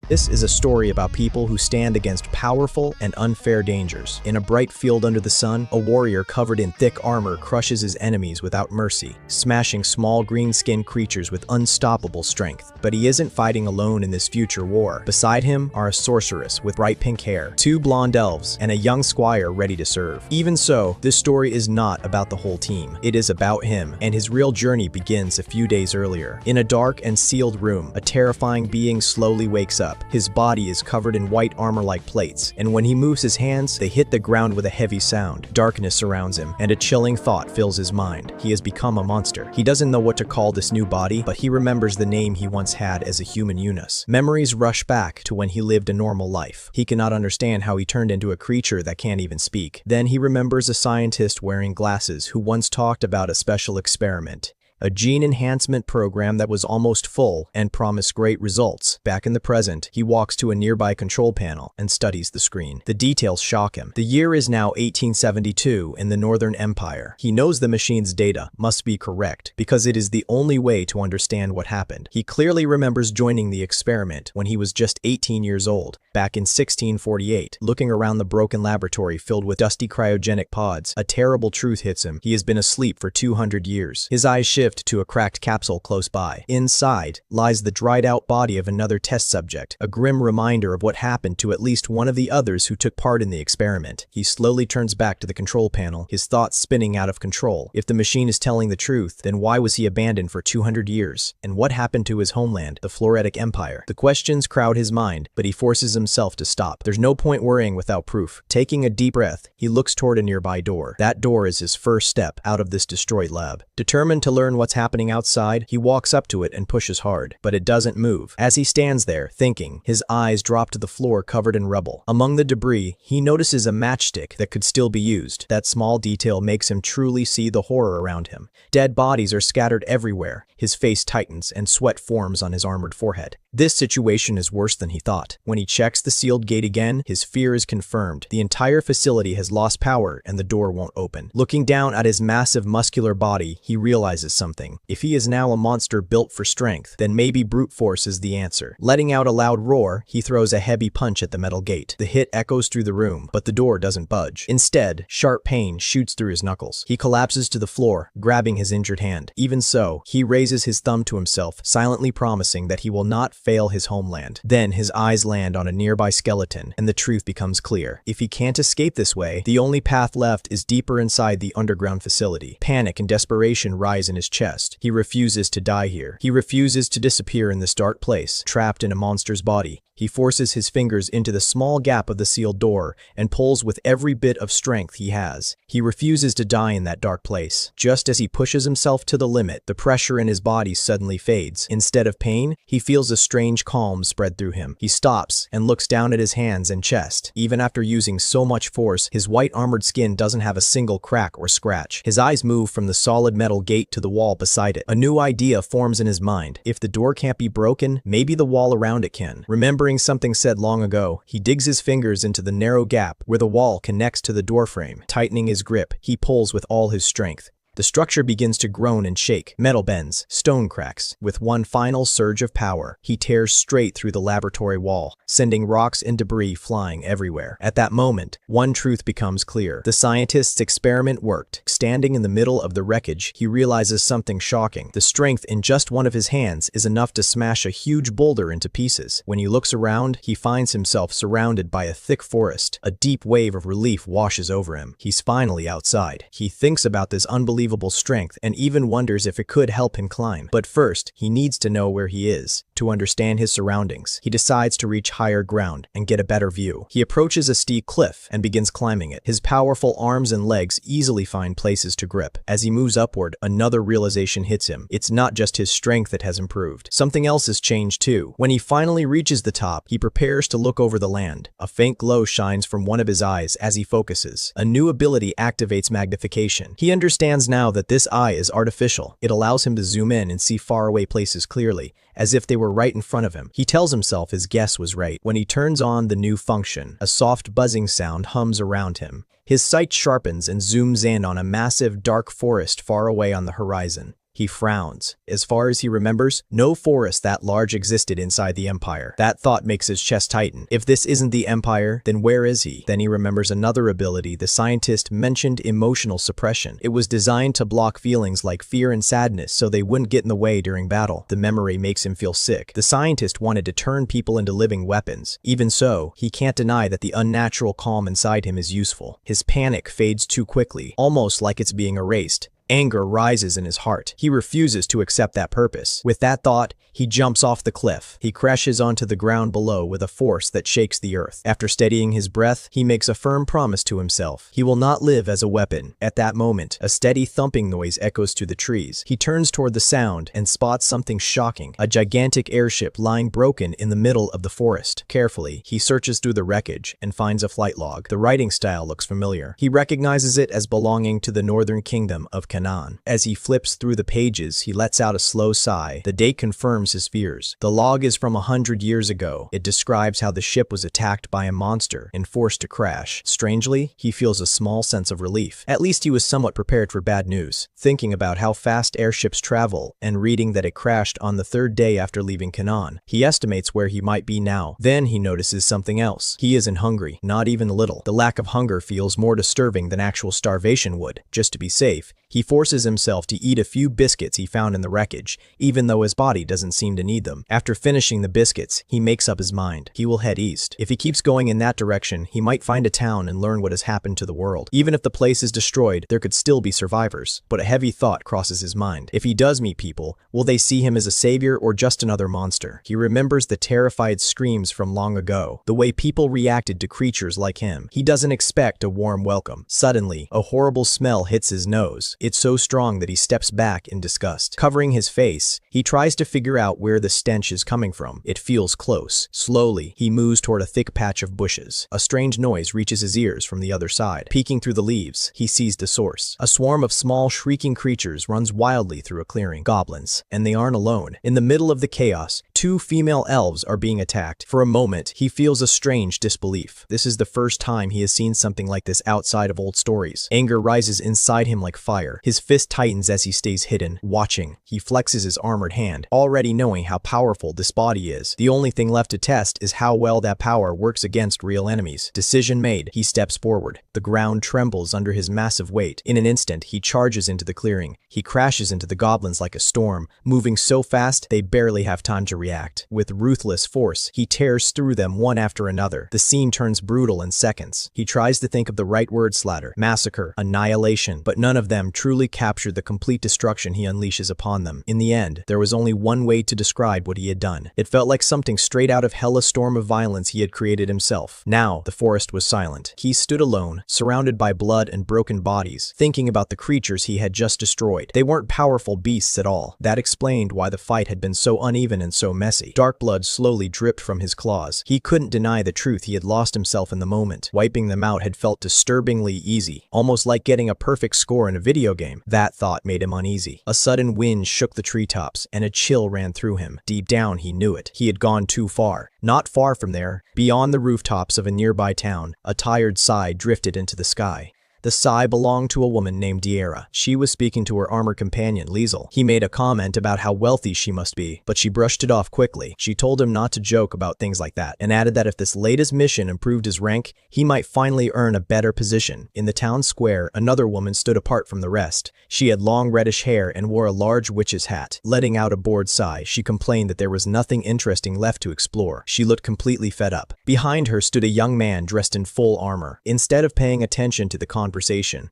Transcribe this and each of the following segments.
This is a story about people who stand against powerful and unfair dangers. In a bright field under the sun, a warrior covered in thick armor crushes his enemies without mercy, smashing small green-skinned creatures with unstoppable strength. But he isn't fighting alone in this future war. Beside him are a sorceress with bright pink hair, two blonde elves, and a young squire ready to serve. Even so, this story is not about the whole team. It is about him, and his real journey begins a few days earlier. In a dark and sealed room, a terrifying being slowly wakes up. His body is covered in white armor-like plates, and when he moves his hands, they hit the ground with a heavy sound. Darkness surrounds him, and a chilling thought fills his mind. He has become a monster. He doesn't know what to call this new body, but he remembers the name he once had as a human Eunice. Memories rush back to when he lived a normal life. He cannot understand how he turned into a creature that can't even speak. Then he remembers a scientist wearing glasses who once talked about a special experiment. A gene enhancement program that was almost full and promised great results. Back in the present, he walks to a nearby control panel and studies the screen. The details shock him. The year is now 1872 in the Northern Empire. He knows the machine's data must be correct because it is the only way to understand what happened. He clearly remembers joining the experiment when he was just 18 years old, back in 1648. Looking around the broken laboratory filled with dusty cryogenic pods, a terrible truth hits him. He has been asleep for 200 years. His eyes shift to a cracked capsule close by. Inside lies the dried-out body of another test subject, a grim reminder of what happened to at least one of the others who took part in the experiment. He slowly turns back to the control panel, his thoughts spinning out of control. If the machine is telling the truth, then why was he abandoned for 200 years? And what happened to his homeland, the Floretic Empire? The questions crowd his mind, but he forces himself to stop. There's no point worrying without proof. Taking a deep breath, he looks toward a nearby door. That door is his first step out of this destroyed lab. Determined to learn what's happening outside, he walks up to it and pushes hard, but it doesn't move. As he stands there, thinking, his eyes drop to the floor covered in rubble. Among the debris, he notices a matchstick that could still be used. That small detail makes him truly see the horror around him. Dead bodies are scattered everywhere. His face tightens and sweat forms on his armored forehead. This situation is worse than he thought. When he checks the sealed gate again, his fear is confirmed. The entire facility has lost power and the door won't open. Looking down at his massive muscular body, he realizes something. If he is now a monster built for strength, then maybe brute force is the answer. Letting out a loud roar, he throws a heavy punch at the metal gate. The hit echoes through the room, but the door doesn't budge. Instead, sharp pain shoots through his knuckles. He collapses to the floor, grabbing his injured hand. Even so, he raises his thumb to himself, silently promising that he will not fail his homeland. Then his eyes land on a nearby skeleton, and the truth becomes clear. If he can't escape this way, the only path left is deeper inside the underground facility. Panic and desperation rise in his chest. He refuses to die here. He refuses to disappear in this dark place, trapped in a monster's body. He forces his fingers into the small gap of the sealed door and pulls with every bit of strength he has. He refuses to die in that dark place. Just as he pushes himself to the limit, the pressure in his body suddenly fades. Instead of pain, he feels a strange calm spread through him. He stops and looks down at his hands and chest. Even after using so much force, his white armored skin doesn't have a single crack or scratch. His eyes move from the solid metal gate to the wall beside it. A new idea forms in his mind. If the door can't be broken, maybe the wall around it can. Remembering something said long ago, he digs his fingers into the narrow gap where the wall connects to the doorframe. Tightening his grip, he pulls with all his strength. The structure begins to groan and shake. Metal bends, stone cracks. With one final surge of power, he tears straight through the laboratory wall, sending rocks and debris flying everywhere. At that moment, one truth becomes clear. The scientist's experiment worked. Standing in the middle of the wreckage, he realizes something shocking. The strength in just one of his hands is enough to smash a huge boulder into pieces. When he looks around, he finds himself surrounded by a thick forest. A deep wave of relief washes over him. He's finally outside. He thinks about this unbelievable strength and even wonders if it could help him climb. But first, he needs to know where he is. To understand his surroundings, he decides to reach higher ground and get a better view. He approaches a steep cliff and begins climbing it. His powerful arms and legs easily find places to grip. As he moves upward, another realization hits him. It's not just his strength that has improved. Something else has changed too. When he finally reaches the top, he prepares to look over the land. A faint glow shines from one of his eyes as he focuses. A new ability activates magnification. He understands now that this eye is artificial. It allows him to zoom in and see faraway places clearly, as if they were right in front of him. He tells himself his guess was right. When he turns on the new function, a soft buzzing sound hums around him. His sight sharpens and zooms in on a massive dark forest far away on the horizon. He frowns. As far as he remembers, no forest that large existed inside the Empire. That thought makes his chest tighten. If this isn't the Empire, then where is he? Then he remembers another ability the scientist mentioned, emotional suppression. It was designed to block feelings like fear and sadness so they wouldn't get in the way during battle. The memory makes him feel sick. The scientist wanted to turn people into living weapons. Even so, he can't deny that the unnatural calm inside him is useful. His panic fades too quickly, almost like it's being erased. Anger rises in his heart. He refuses to accept that purpose. With that thought, he jumps off the cliff. He crashes onto the ground below with a force that shakes the earth. After steadying his breath, he makes a firm promise to himself. He will not live as a weapon. At that moment, a steady thumping noise echoes to the trees. He turns toward the sound and spots something shocking, a gigantic airship lying broken in the middle of the forest. Carefully, he searches through the wreckage and finds a flight log. The writing style looks familiar. He recognizes it as belonging to the northern kingdom of Canaan. As he flips through the pages, he lets out a slow sigh. The date confirms his fears. The log is from 100 years ago. It describes how the ship was attacked by a monster and forced to crash. Strangely, he feels a small sense of relief. At least he was somewhat prepared for bad news. Thinking about how fast airships travel and reading that it crashed on the third day after leaving Canaan, he estimates where he might be now. Then he notices something else. He isn't hungry, not even a little. The lack of hunger feels more disturbing than actual starvation would. Just to be safe, he forces himself to eat a few biscuits he found in the wreckage, even though his body doesn't seem to need them. After finishing the biscuits, he makes up his mind. He will head east. If he keeps going in that direction, he might find a town and learn what has happened to the world. Even if the place is destroyed, there could still be survivors. But a heavy thought crosses his mind. If he does meet people, will they see him as a savior or just another monster? He remembers the terrified screams from long ago, the way people reacted to creatures like him. He doesn't expect a warm welcome. Suddenly, a horrible smell hits his nose. It's so strong that he steps back in disgust. Covering his face, he tries to figure out where the stench is coming from. It feels close. Slowly, he moves toward a thick patch of bushes. A strange noise reaches his ears from the other side. Peeking through the leaves, he sees the source. A swarm of small, shrieking creatures runs wildly through a clearing. Goblins. And they aren't alone. In the middle of the chaos, two female elves are being attacked. For a moment, he feels a strange disbelief. This is the first time he has seen something like this outside of old stories. Anger rises inside him like fire. His fist tightens as he stays hidden, watching. He flexes his armored hand, already knowing how powerful this body is. The only thing left to test is how well that power works against real enemies. Decision made, he steps forward. The ground trembles under his massive weight. In an instant, he charges into the clearing. He crashes into the goblins like a storm, moving so fast they barely have time to react. With ruthless force, he tears through them one after another. The scene turns brutal in seconds. He tries to think of the right word slatter, massacre, annihilation, but none of them truly captured the complete destruction he unleashes upon them. In the end, there was only one way to describe what he had done. It felt like something straight out of Hell's storm of violence he had created himself. Now, the forest was silent. He stood alone, surrounded by blood and broken bodies, thinking about the creatures he had just destroyed. They weren't powerful beasts at all. That explained why the fight had been so uneven and so messy. Dark blood slowly dripped from his claws. He couldn't deny the truth. He had lost himself in the moment. Wiping them out had felt disturbingly easy, almost like getting a perfect score in a video game. That thought made him uneasy. A sudden wind shook the treetops, and a chill ran through him. Deep down, he knew it. He had gone too far. Not far from there, beyond the rooftops of a nearby town, a tired sigh drifted into the sky. The sigh belonged to a woman named Diera. She was speaking to her armored companion, Liesel. He made a comment about how wealthy she must be, but she brushed it off quickly. She told him not to joke about things like that, and added that if this latest mission improved his rank, he might finally earn a better position. In the town square, another woman stood apart from the rest. She had long reddish hair and wore a large witch's hat. Letting out a bored sigh, she complained that there was nothing interesting left to explore. She looked completely fed up. Behind her stood a young man dressed in full armor. Instead of paying attention to the conversation,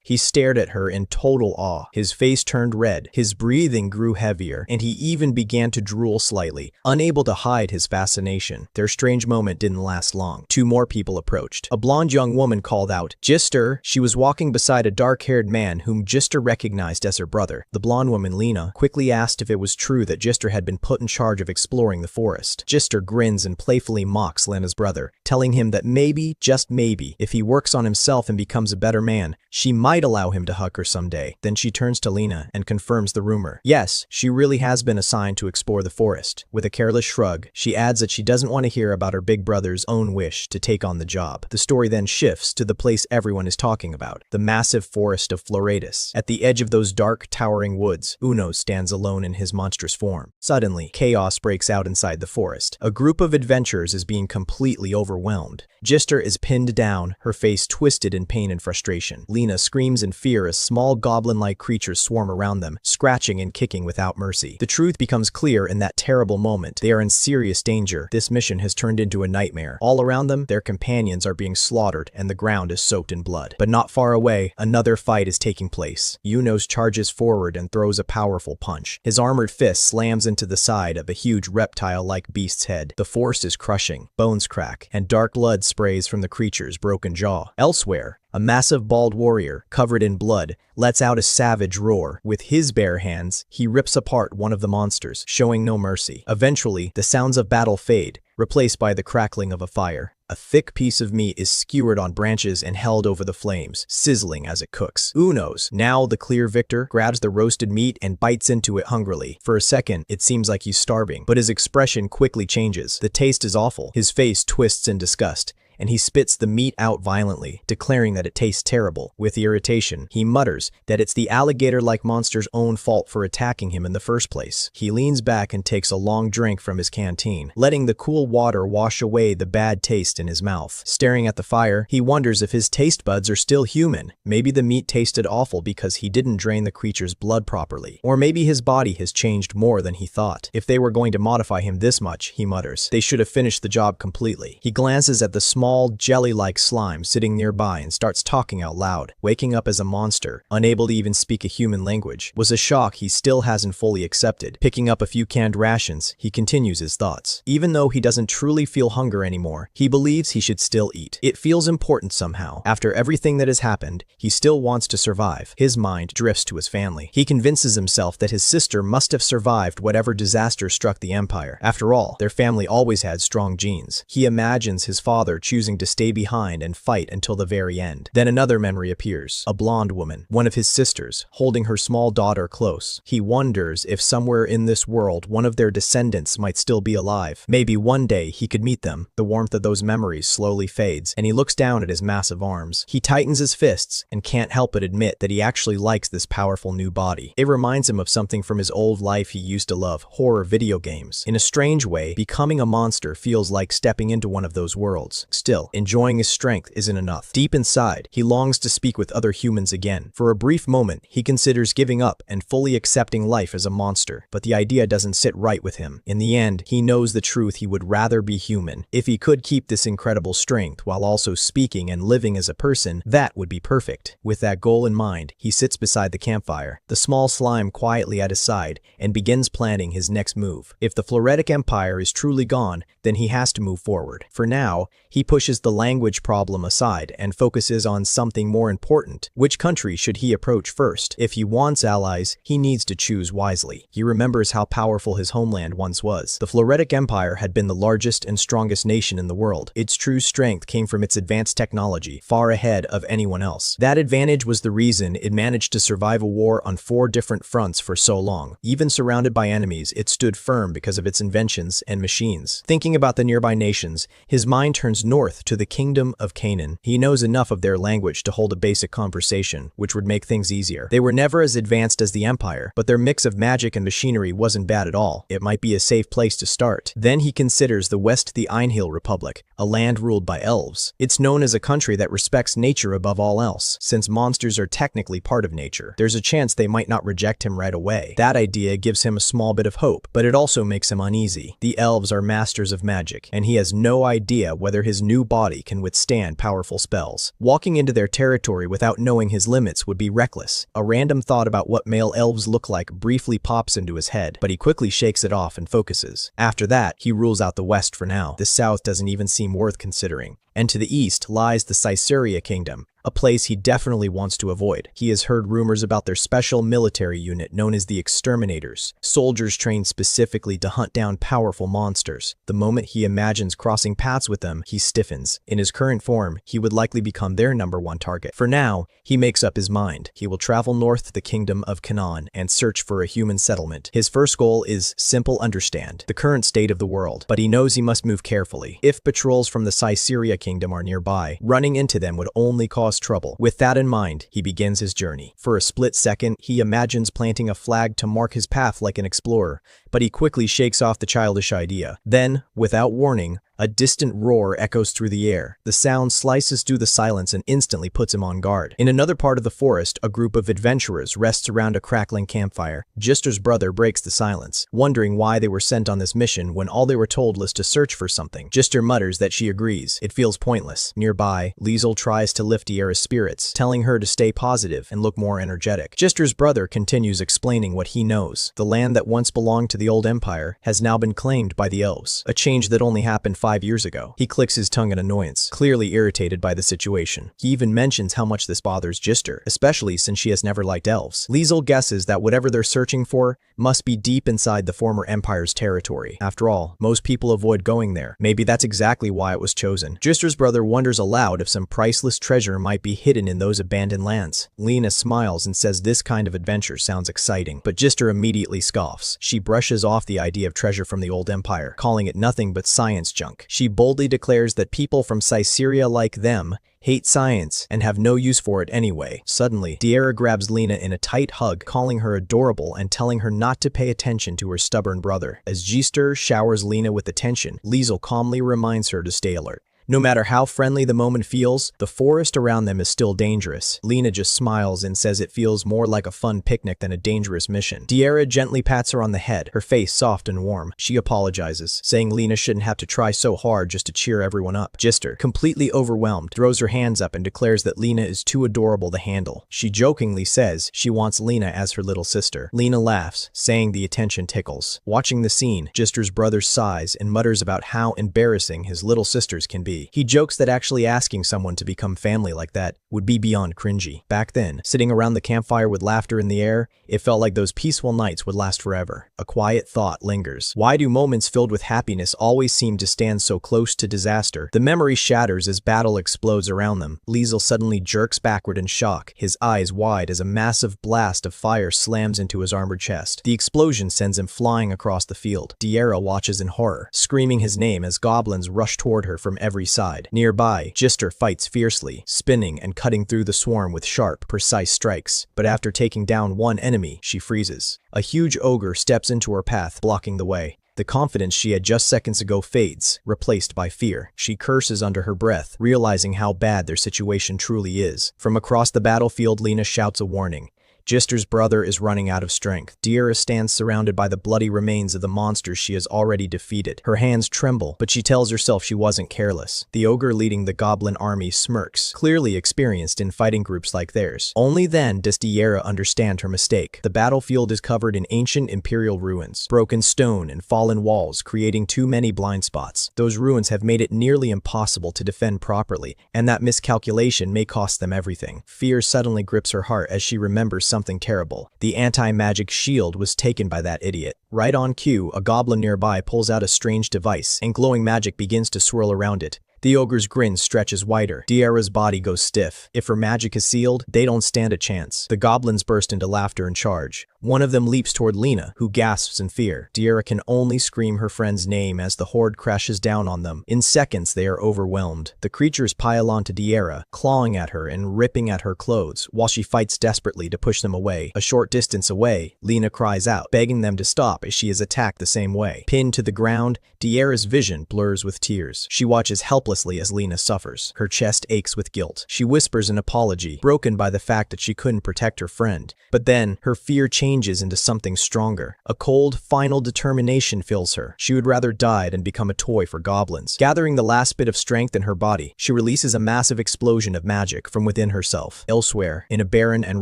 he stared at her in total awe. His face turned red, his breathing grew heavier, and he even began to drool slightly, unable to hide his fascination. Their strange moment didn't last long. Two more people approached. A blonde young woman called out, "Gister." She was walking beside a dark-haired man whom Gister recognized as her brother. The blonde woman, Lena, quickly asked if it was true that Gister had been put in charge of exploring the forest. Gister grins and playfully mocks Lena's brother. telling him that maybe, just maybe, if he works on himself and becomes a better man, she might allow him to hug her someday. Then she turns to Lena and confirms the rumor. Yes, she really has been assigned to explore the forest. With a careless shrug, she adds that she doesn't want to hear about her big brother's own wish to take on the job. The story then shifts to the place everyone is talking about, the massive forest of Floratus. At the edge of those dark, towering woods, Uno stands alone in his monstrous form. Suddenly, chaos breaks out inside the forest. A group of adventurers is being completely overwhelmed. Gister is pinned down, her face twisted in pain and frustration. Lena screams in fear as small goblin-like creatures swarm around them, scratching and kicking without mercy. The truth becomes clear in that terrible moment. They are in serious danger. This mission has turned into a nightmare. All around them, their companions are being slaughtered and the ground is soaked in blood. But not far away, another fight is taking place. Unos charges forward and throws a powerful punch. His armored fist slams into the side of a huge reptile-like beast's head. The force is crushing, bones crack, and dark blood sprays from the creature's broken jaw. Elsewhere, a massive bald warrior, covered in blood, lets out a savage roar. With his bare hands, he rips apart one of the monsters, showing no mercy. Eventually, the sounds of battle fade, replaced by the crackling of a fire. A thick piece of meat is skewered on branches and held over the flames, sizzling as it cooks. Unos, now the clear victor, grabs the roasted meat and bites into it hungrily. For a second, it seems like he's starving, but his expression quickly changes. The taste is awful. His face twists in disgust, and he spits the meat out violently, declaring that it tastes terrible. With irritation, he mutters that it's the alligator-like monster's own fault for attacking him in the first place. He leans back and takes a long drink from his canteen, letting the cool water wash away the bad taste in his mouth. Staring at the fire, he wonders if his taste buds are still human. Maybe the meat tasted awful because he didn't drain the creature's blood properly. Or maybe his body has changed more than he thought. If they were going to modify him this much, he mutters, they should have finished the job completely. He glances at the small jelly-like slime sitting nearby and starts talking out loud. Waking up as a monster, unable to even speak a human language, was a shock he still hasn't fully accepted. Picking up a few canned rations, he continues his thoughts. Even though he doesn't truly feel hunger anymore, he believes he should still eat. It feels important somehow. After everything that has happened, he still wants to survive. His mind drifts to his family. He convinces himself that his sister must have survived whatever disaster struck the Empire. After all, their family always had strong genes. He imagines his father choosing to stay behind and fight until the very end. Then another memory appears. A blonde woman, one of his sisters, holding her small daughter close. He wonders if somewhere in this world one of their descendants might still be alive. Maybe one day he could meet them. The warmth of those memories slowly fades, and he looks down at his massive arms. He tightens his fists and can't help but admit that he actually likes this powerful new body. It reminds him of something from his old life he used to love, horror video games. In a strange way, becoming a monster feels like stepping into one of those worlds. Still, enjoying his strength isn't enough. Deep inside, he longs to speak with other humans again. For a brief moment, he considers giving up and fully accepting life as a monster, but the idea doesn't sit right with him. In the end, he knows the truth: he would rather be human. If he could keep this incredible strength while also speaking and living as a person, that would be perfect. With that goal in mind, he sits beside the campfire, the small slime quietly at his side, and begins planning his next move. If the Floretic Empire is truly gone, then he has to move forward. For now, he pushes the language problem aside and focuses on something more important. Which country should he approach first? If he wants allies, he needs to choose wisely. He remembers how powerful his homeland once was. The Floretic Empire had been the largest and strongest nation in the world. Its true strength came from its advanced technology, far ahead of anyone else. That advantage was the reason it managed to survive a war on 4 different fronts for so long. Even surrounded by enemies, it stood firm because of its inventions and machines. Thinking about the nearby nations, his mind turns north to the kingdom of Canaan. He knows enough of their language to hold a basic conversation, which would make things easier. They were never as advanced as the Empire, but their mix of magic and machinery wasn't bad at all. It might be a safe place to start. Then he considers the West, the Einhill Republic, a land ruled by elves. It's known as a country that respects nature above all else. Since monsters are technically part of nature, there's a chance they might not reject him right away. That idea gives him a small bit of hope, but it also makes him uneasy. The elves are masters of magic, and he has no idea whether his new body can withstand powerful spells. Walking into their territory without knowing his limits would be reckless. A random thought about what male elves look like briefly pops into his head, but he quickly shakes it off and focuses. After that, he rules out the West for now. The South doesn't even seem worth considering. And to the east lies the Caesarea kingdom, a place he definitely wants to avoid. He has heard rumors about their special military unit known as the Exterminators, soldiers trained specifically to hunt down powerful monsters. The moment he imagines crossing paths with them, he stiffens. In his current form, he would likely become their #1 target. For now, he makes up his mind. He will travel north to the kingdom of Canaan and search for a human settlement. His first goal is simple: understand the current state of the world, but he knows he must move carefully. If patrols from the Caesarea kingdom are nearby, running into them would only cause trouble. With that in mind, he begins his journey. For a split second, he imagines planting a flag to mark his path like an explorer, but he quickly shakes off the childish idea. Then, without warning, a distant roar echoes through the air. The sound slices through the silence and instantly puts him on guard. In another part of the forest, a group of adventurers rests around a crackling campfire. Gister's brother breaks the silence, wondering why they were sent on this mission when all they were told was to search for something. Gister mutters that she agrees. It feels pointless. Nearby, Liesel tries to lift Diera's spirits, telling her to stay positive and look more energetic. Gister's brother continues explaining what he knows. The land that once belonged to the old empire has now been claimed by the elves, a change that only happened 5 years ago. He clicks his tongue in annoyance, clearly irritated by the situation. He even mentions how much this bothers Gister, especially since she has never liked elves. Liesel guesses that whatever they're searching for must be deep inside the former empire's territory. After all, most people avoid going there. Maybe that's exactly why it was chosen. Gister's brother wonders aloud if some priceless treasure might be hidden in those abandoned lands. Lena smiles and says this kind of adventure sounds exciting, but Gister immediately scoffs. She brushes off the idea of treasure from the old empire, calling it nothing but science junk. She boldly declares that people from Caesarea like them hate science and have no use for it anyway. Suddenly, Diera grabs Lena in a tight hug, calling her adorable and telling her not to pay attention to her stubborn brother. As Gister showers Lena with attention, Liesel calmly reminds her to stay alert. No matter how friendly the moment feels, the forest around them is still dangerous. Lena just smiles and says it feels more like a fun picnic than a dangerous mission. Diera gently pats her on the head, her face soft and warm. She apologizes, saying Lena shouldn't have to try so hard just to cheer everyone up. Gister, completely overwhelmed, throws her hands up and declares that Lena is too adorable to handle. She jokingly says she wants Lena as her little sister. Lena laughs, saying the attention tickles. Watching the scene, Gister's brother sighs and mutters about how embarrassing his little sisters can be. He jokes that actually asking someone to become family like that would be beyond cringy. Back then, sitting around the campfire with laughter in the air, it felt like those peaceful nights would last forever. A quiet thought lingers. Why do moments filled with happiness always seem to stand so close to disaster? The memory shatters as battle explodes around them. Liesel suddenly jerks backward in shock, his eyes wide as a massive blast of fire slams into his armored chest. The explosion sends him flying across the field. Diera watches in horror, screaming his name as goblins rush toward her from every side. Nearby, Gister fights fiercely, spinning and cutting through the swarm with sharp, precise strikes. But after taking down one enemy, she freezes. A huge ogre steps into her path, blocking the way. The confidence she had just seconds ago fades, replaced by fear. She curses under her breath, realizing how bad their situation truly is. From across the battlefield, Lena shouts a warning. Gister's brother is running out of strength. Diera stands surrounded by the bloody remains of the monsters she has already defeated. Her hands tremble, but she tells herself she wasn't careless. The ogre leading the goblin army smirks, clearly experienced in fighting groups like theirs. Only then does Diera understand her mistake. The battlefield is covered in ancient imperial ruins, broken stone and fallen walls, creating too many blind spots. Those ruins have made it nearly impossible to defend properly, and that miscalculation may cost them everything. Fear suddenly grips her heart as she remembers something terrible. The anti-magic shield was taken by that idiot. Right on cue, a goblin nearby pulls out a strange device, and glowing magic begins to swirl around it. The ogre's grin stretches wider. Diera's body goes stiff. If her magic is sealed, they don't stand a chance. The goblins burst into laughter and charge. One of them leaps toward Lena, who gasps in fear. Diera can only scream her friend's name as the horde crashes down on them. In seconds, they are overwhelmed. The creatures pile onto Diera, clawing at her and ripping at her clothes, while she fights desperately to push them away. A short distance away, Lena cries out, begging them to stop as she is attacked the same way. Pinned to the ground, Diera's vision blurs with tears. She watches helplessly as Lena suffers. Her chest aches with guilt. She whispers an apology, broken by the fact that she couldn't protect her friend. But then, her fear changes changes into something stronger. A cold, final determination fills her. She would rather die than become a toy for goblins. Gathering the last bit of strength in her body, she releases a massive explosion of magic from within herself. Elsewhere, in a barren and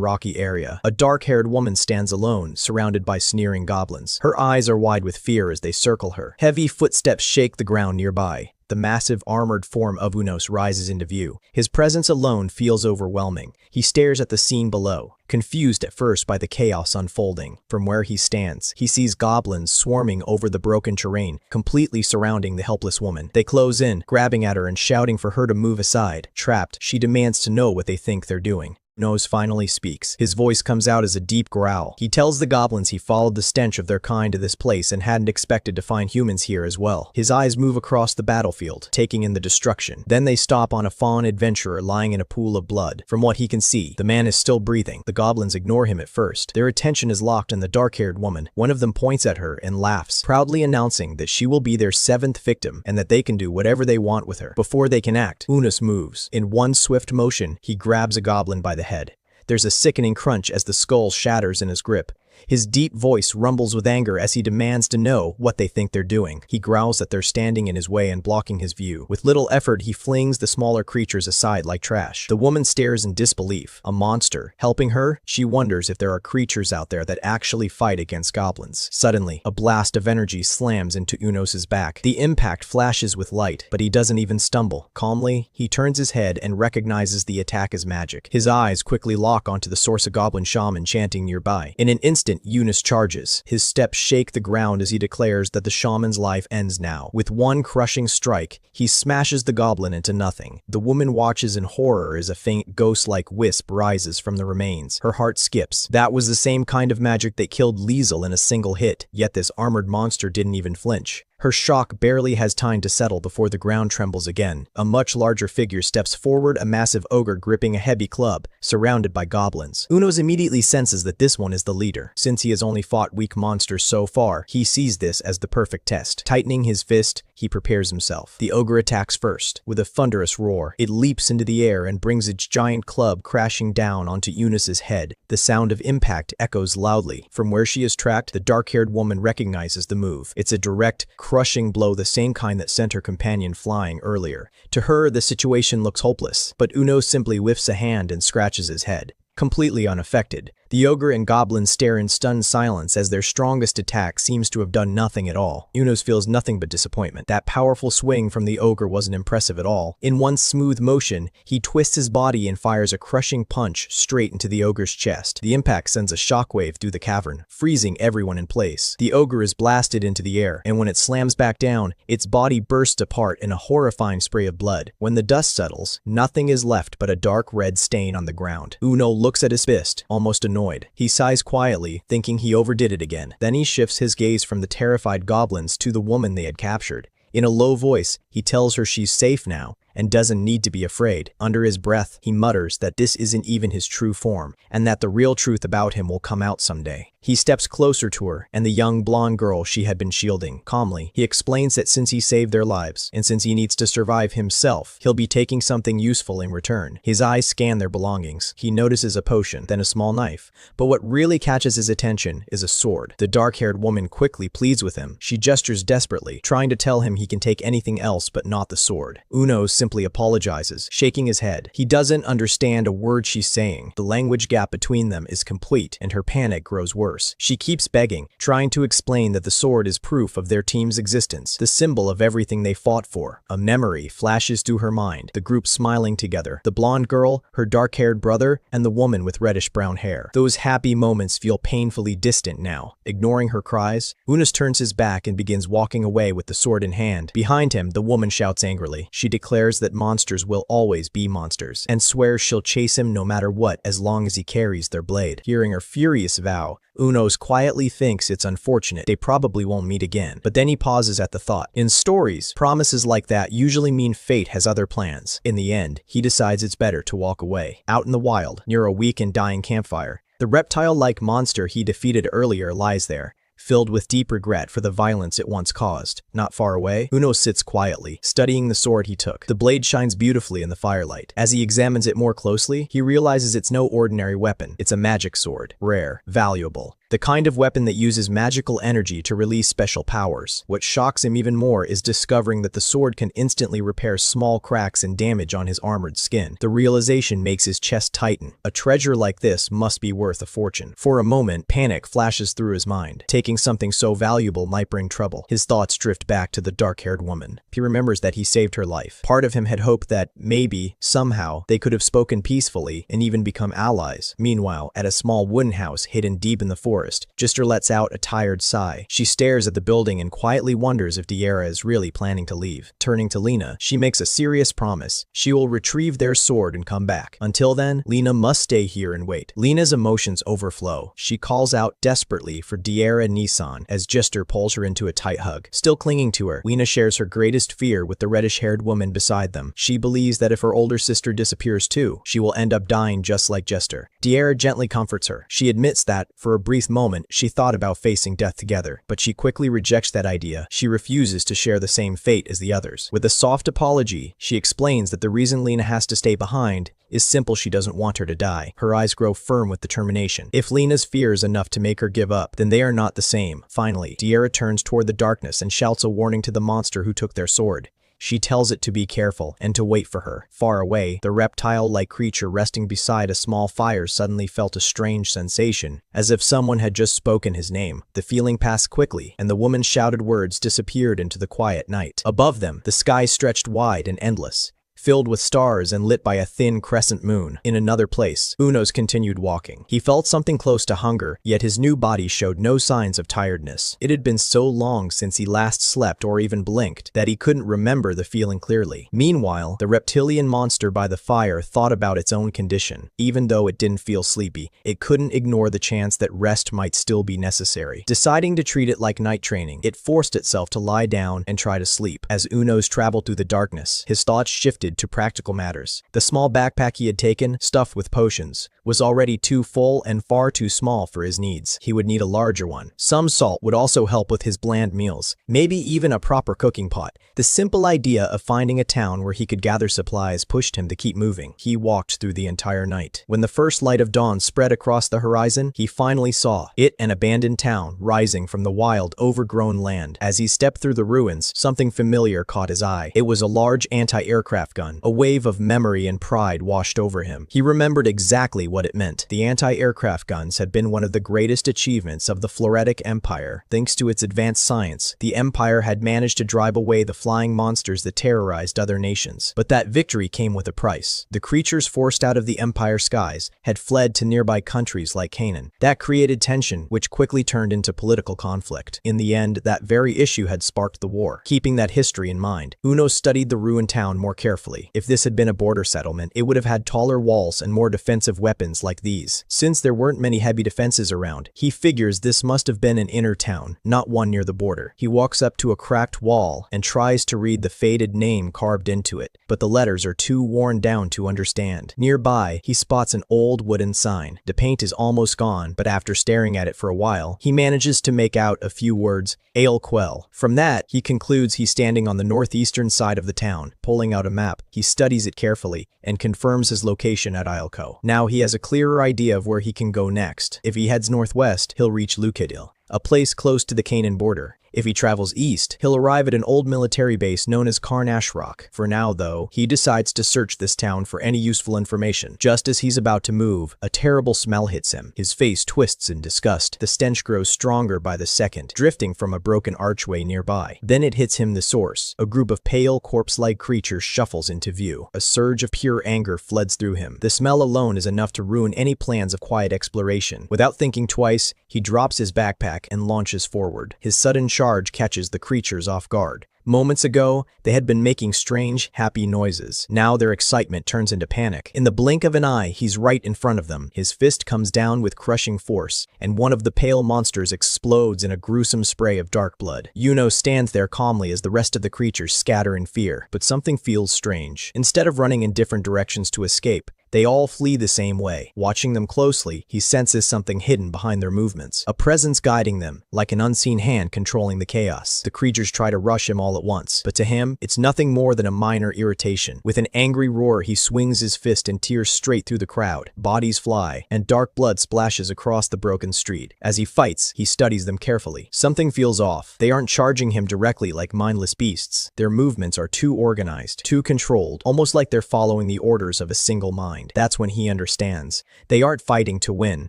rocky area, a dark-haired woman stands alone, surrounded by sneering goblins. Her eyes are wide with fear as they circle her. Heavy footsteps shake the ground nearby. The massive armored form of Unos rises into view. His presence alone feels overwhelming. He stares at the scene below, confused at first by the chaos unfolding. From where he stands, he sees goblins swarming over the broken terrain, completely surrounding the helpless woman. They close in, grabbing at her and shouting for her to move aside. Trapped, she demands to know what they think they're doing. Unos finally speaks. His voice comes out as a deep growl. He tells the goblins he followed the stench of their kind to this place and hadn't expected to find humans here as well. His eyes move across the battlefield, taking in the destruction. Then they stop on a fallen adventurer lying in a pool of blood. From what he can see, the man is still breathing. The goblins ignore him at first. Their attention is locked on the dark-haired woman. One of them points at her and laughs, proudly announcing that she will be their 7th victim and that they can do whatever they want with her. Before they can act, Unos moves. In one swift motion, he grabs a goblin by the head. There's a sickening crunch as the skull shatters in his grip. His deep voice rumbles with anger as he demands to know what they think they're doing. He growls that they're standing in his way and blocking his view. With little effort, he flings the smaller creatures aside like trash. The woman stares in disbelief. A monster. Helping her, she wonders if there are creatures out there that actually fight against goblins. Suddenly, a blast of energy slams into Unos' back. The impact flashes with light, but he doesn't even stumble. Calmly, he turns his head and recognizes the attack as magic. His eyes quickly lock onto the source of goblin shaman chanting nearby. In an instant, Unos charges. His steps shake the ground as he declares that the shaman's life ends now. With one crushing strike, he smashes the goblin into nothing. The woman watches in horror as a faint ghost-like wisp rises from the remains. Her heart skips. That was the same kind of magic that killed Liesel in a single hit, yet this armored monster didn't even flinch. Her shock barely has time to settle before the ground trembles again. A much larger figure steps forward, a massive ogre gripping a heavy club, surrounded by goblins. Unos immediately senses that this one is the leader. Since he has only fought weak monsters so far, he sees this as the perfect test. Tightening his fist, he prepares himself. The ogre attacks first. With a thunderous roar, it leaps into the air and brings its giant club crashing down onto Unos' head. The sound of impact echoes loudly. From where she is tracked, the dark-haired woman recognizes the move. It's a direct, crushing blow, the same kind that sent her companion flying earlier. To her, the situation looks hopeless, but Unos simply whiffs a hand and scratches his head. Completely unaffected, the ogre and goblin stare in stunned silence as their strongest attack seems to have done nothing at all. Unos feels nothing but disappointment. That powerful swing from the ogre wasn't impressive at all. In one smooth motion, he twists his body and fires a crushing punch straight into the ogre's chest. The impact sends a shockwave through the cavern, freezing everyone in place. The ogre is blasted into the air, and when it slams back down, its body bursts apart in a horrifying spray of blood. When the dust settles, nothing is left but a dark red stain on the ground. Uno looks at his fist, almost annoyed. He sighs quietly, thinking he overdid it again. Then he shifts his gaze from the terrified goblins to the woman they had captured. In a low voice, he tells her she's safe now and doesn't need to be afraid. Under his breath, he mutters that this isn't even his true form, and that the real truth about him will come out someday. He steps closer to her and the young blonde girl she had been shielding. Calmly, he explains that since he saved their lives, and since he needs to survive himself, he'll be taking something useful in return. His eyes scan their belongings. He notices a potion, then a small knife. But what really catches his attention is a sword. The dark-haired woman quickly pleads with him. She gestures desperately, trying to tell him he can take anything else but not the sword. Uno simply apologizes, shaking his head. He doesn't understand a word she's saying. The language gap between them is complete, and her panic grows worse. She keeps begging, trying to explain that the sword is proof of their team's existence, the symbol of everything they fought for. A memory flashes through her mind, the group smiling together, the blonde girl, her dark-haired brother, and the woman with reddish-brown hair. Those happy moments feel painfully distant now. Ignoring her cries, Unos turns his back and begins walking away with the sword in hand. Behind him, the woman shouts angrily. She declares that monsters will always be monsters, and swears she'll chase him no matter what as long as he carries their blade. Hearing her furious vow, Unos quietly thinks it's unfortunate they probably won't meet again, but then he pauses at the thought. In stories, promises like that usually mean fate has other plans. In the end, he decides it's better to walk away. Out in the wild, near a weak and dying campfire, the reptile-like monster he defeated earlier lies there, filled with deep regret for the violence it once caused. Not far away, Uno sits quietly, studying the sword he took. The blade shines beautifully in the firelight. As he examines it more closely, he realizes it's no ordinary weapon. It's a magic sword. Rare, valuable. the kind of weapon that uses magical energy to release special powers. What shocks him even more is discovering that the sword can instantly repair small cracks and damage on his armored skin. The realization makes his chest tighten. A treasure like this must be worth a fortune. For a moment, panic flashes through his mind. Taking something so valuable might bring trouble. His thoughts drift back to the dark-haired woman. He remembers that he saved her life. Part of him had hoped that, maybe, somehow, they could have spoken peacefully and even become allies. Meanwhile, at a small wooden house hidden deep in the forest, Gister lets out a tired sigh. She stares at the building and quietly wonders if Deera is really planning to leave. Turning to Lena, she makes a serious promise. She will retrieve their sword and come back. Until then, Lena must stay here and wait. Lena's emotions overflow. She calls out desperately for Deera Nissan as Gister pulls her into a tight hug. Still clinging to her, Lena shares her greatest fear with the reddish-haired woman beside them. She believes that if her older sister disappears too, she will end up dying just like Gister. Deera gently comforts her. She admits that, for a brief moment, she thought about facing death together, but she quickly rejects that idea. She refuses to share the same fate as the others. With a soft apology, she explains that the reason Lena has to stay behind is simple: she doesn't want her to die. Her eyes grow firm with determination. If Lena's fear is enough to make her give up, then they are not the same. Finally, Deera turns toward the darkness and shouts a warning to the monster who took their sword. She tells it to be careful and to wait for her. Far away, the reptile-like creature resting beside a small fire suddenly felt a strange sensation, as if someone had just spoken his name. The feeling passed quickly, and the woman's shouted words disappeared into the quiet night. Above them, the sky stretched wide and endless, filled with stars and lit by a thin crescent moon. In another place, Unos continued walking. He felt something close to hunger, yet his new body showed no signs of tiredness. It had been so long since he last slept or even blinked that he couldn't remember the feeling clearly. Meanwhile, the reptilian monster by the fire thought about its own condition. Even though it didn't feel sleepy, it couldn't ignore the chance that rest might still be necessary. Deciding to treat it like night training, it forced itself to lie down and try to sleep. As Unos traveled through the darkness, his thoughts shifted to practical matters. The small backpack he had taken, stuffed with potions, was already too full and far too small for his needs. He would need a larger one. Some salt would also help with his bland meals, maybe even a proper cooking pot. The simple idea of finding a town where he could gather supplies pushed him to keep moving. He walked through the entire night. When the first light of dawn spread across the horizon, he finally saw it, an abandoned town rising from the wild, overgrown land. As he stepped through the ruins, something familiar caught his eye. It was a large anti-aircraft gun. A wave of memory and pride washed over him. He remembered exactly what it meant. The anti-aircraft guns had been one of the greatest achievements of the Floretic Empire. Thanks to its advanced science, the Empire had managed to drive away the flying monsters that terrorized other nations. But that victory came with a price. The creatures forced out of the Empire skies had fled to nearby countries like Canaan. That created tension, which quickly turned into political conflict. In the end, that very issue had sparked the war. Keeping that history in mind, Uno studied the ruined town more carefully. If this had been a border settlement, it would have had taller walls and more defensive weapons like these. Since there weren't many heavy defenses around, he figures this must have been an inner town, not one near the border. He walks up to a cracked wall and tries to read the faded name carved into it, but the letters are too worn down to understand. Nearby, he spots an old wooden sign. The paint is almost gone, but after staring at it for a while, he manages to make out a few words, Ale Quell. From that, he concludes he's standing on the northeastern side of the town. Pulling out a map, he studies it carefully and confirms his location at Ilko. Now he has a clearer idea of where he can go next. If he heads northwest, he'll reach Lukadil, a place close to the Canaan border. If he travels east, he'll arrive at an old military base known as Karnashrok. For now, though, he decides to search this town for any useful information. Just as he's about to move, a terrible smell hits him. His face twists in disgust. The stench grows stronger by the second, drifting from a broken archway nearby. Then it hits him the source. A group of pale, corpse-like creatures shuffles into view. A surge of pure anger floods through him. The smell alone is enough to ruin any plans of quiet exploration. Without thinking twice, he drops his backpack and launches forward. His sudden charge catches the creatures off guard. Moments ago, they had been making strange, happy noises. Now their excitement turns into panic. In the blink of an eye, he's right in front of them. His fist comes down with crushing force, and one of the pale monsters explodes in a gruesome spray of dark blood. Yuno stands there calmly as the rest of the creatures scatter in fear, but something feels strange. Instead of running in different directions to escape, They all flee the same way. Watching them closely, he senses something hidden behind their movements, a presence guiding them, like an unseen hand controlling the chaos. The creatures try to rush him all at once, but to him, it's nothing more than a minor irritation. With an angry roar, he swings his fist and tears straight through the crowd. Bodies fly, and dark blood splashes across the broken street. As he fights, he studies them carefully. Something feels off. They aren't charging him directly like mindless beasts. Their movements are too organized, too controlled, almost like they're following the orders of a single mind. That's when he understands. They aren't fighting to win,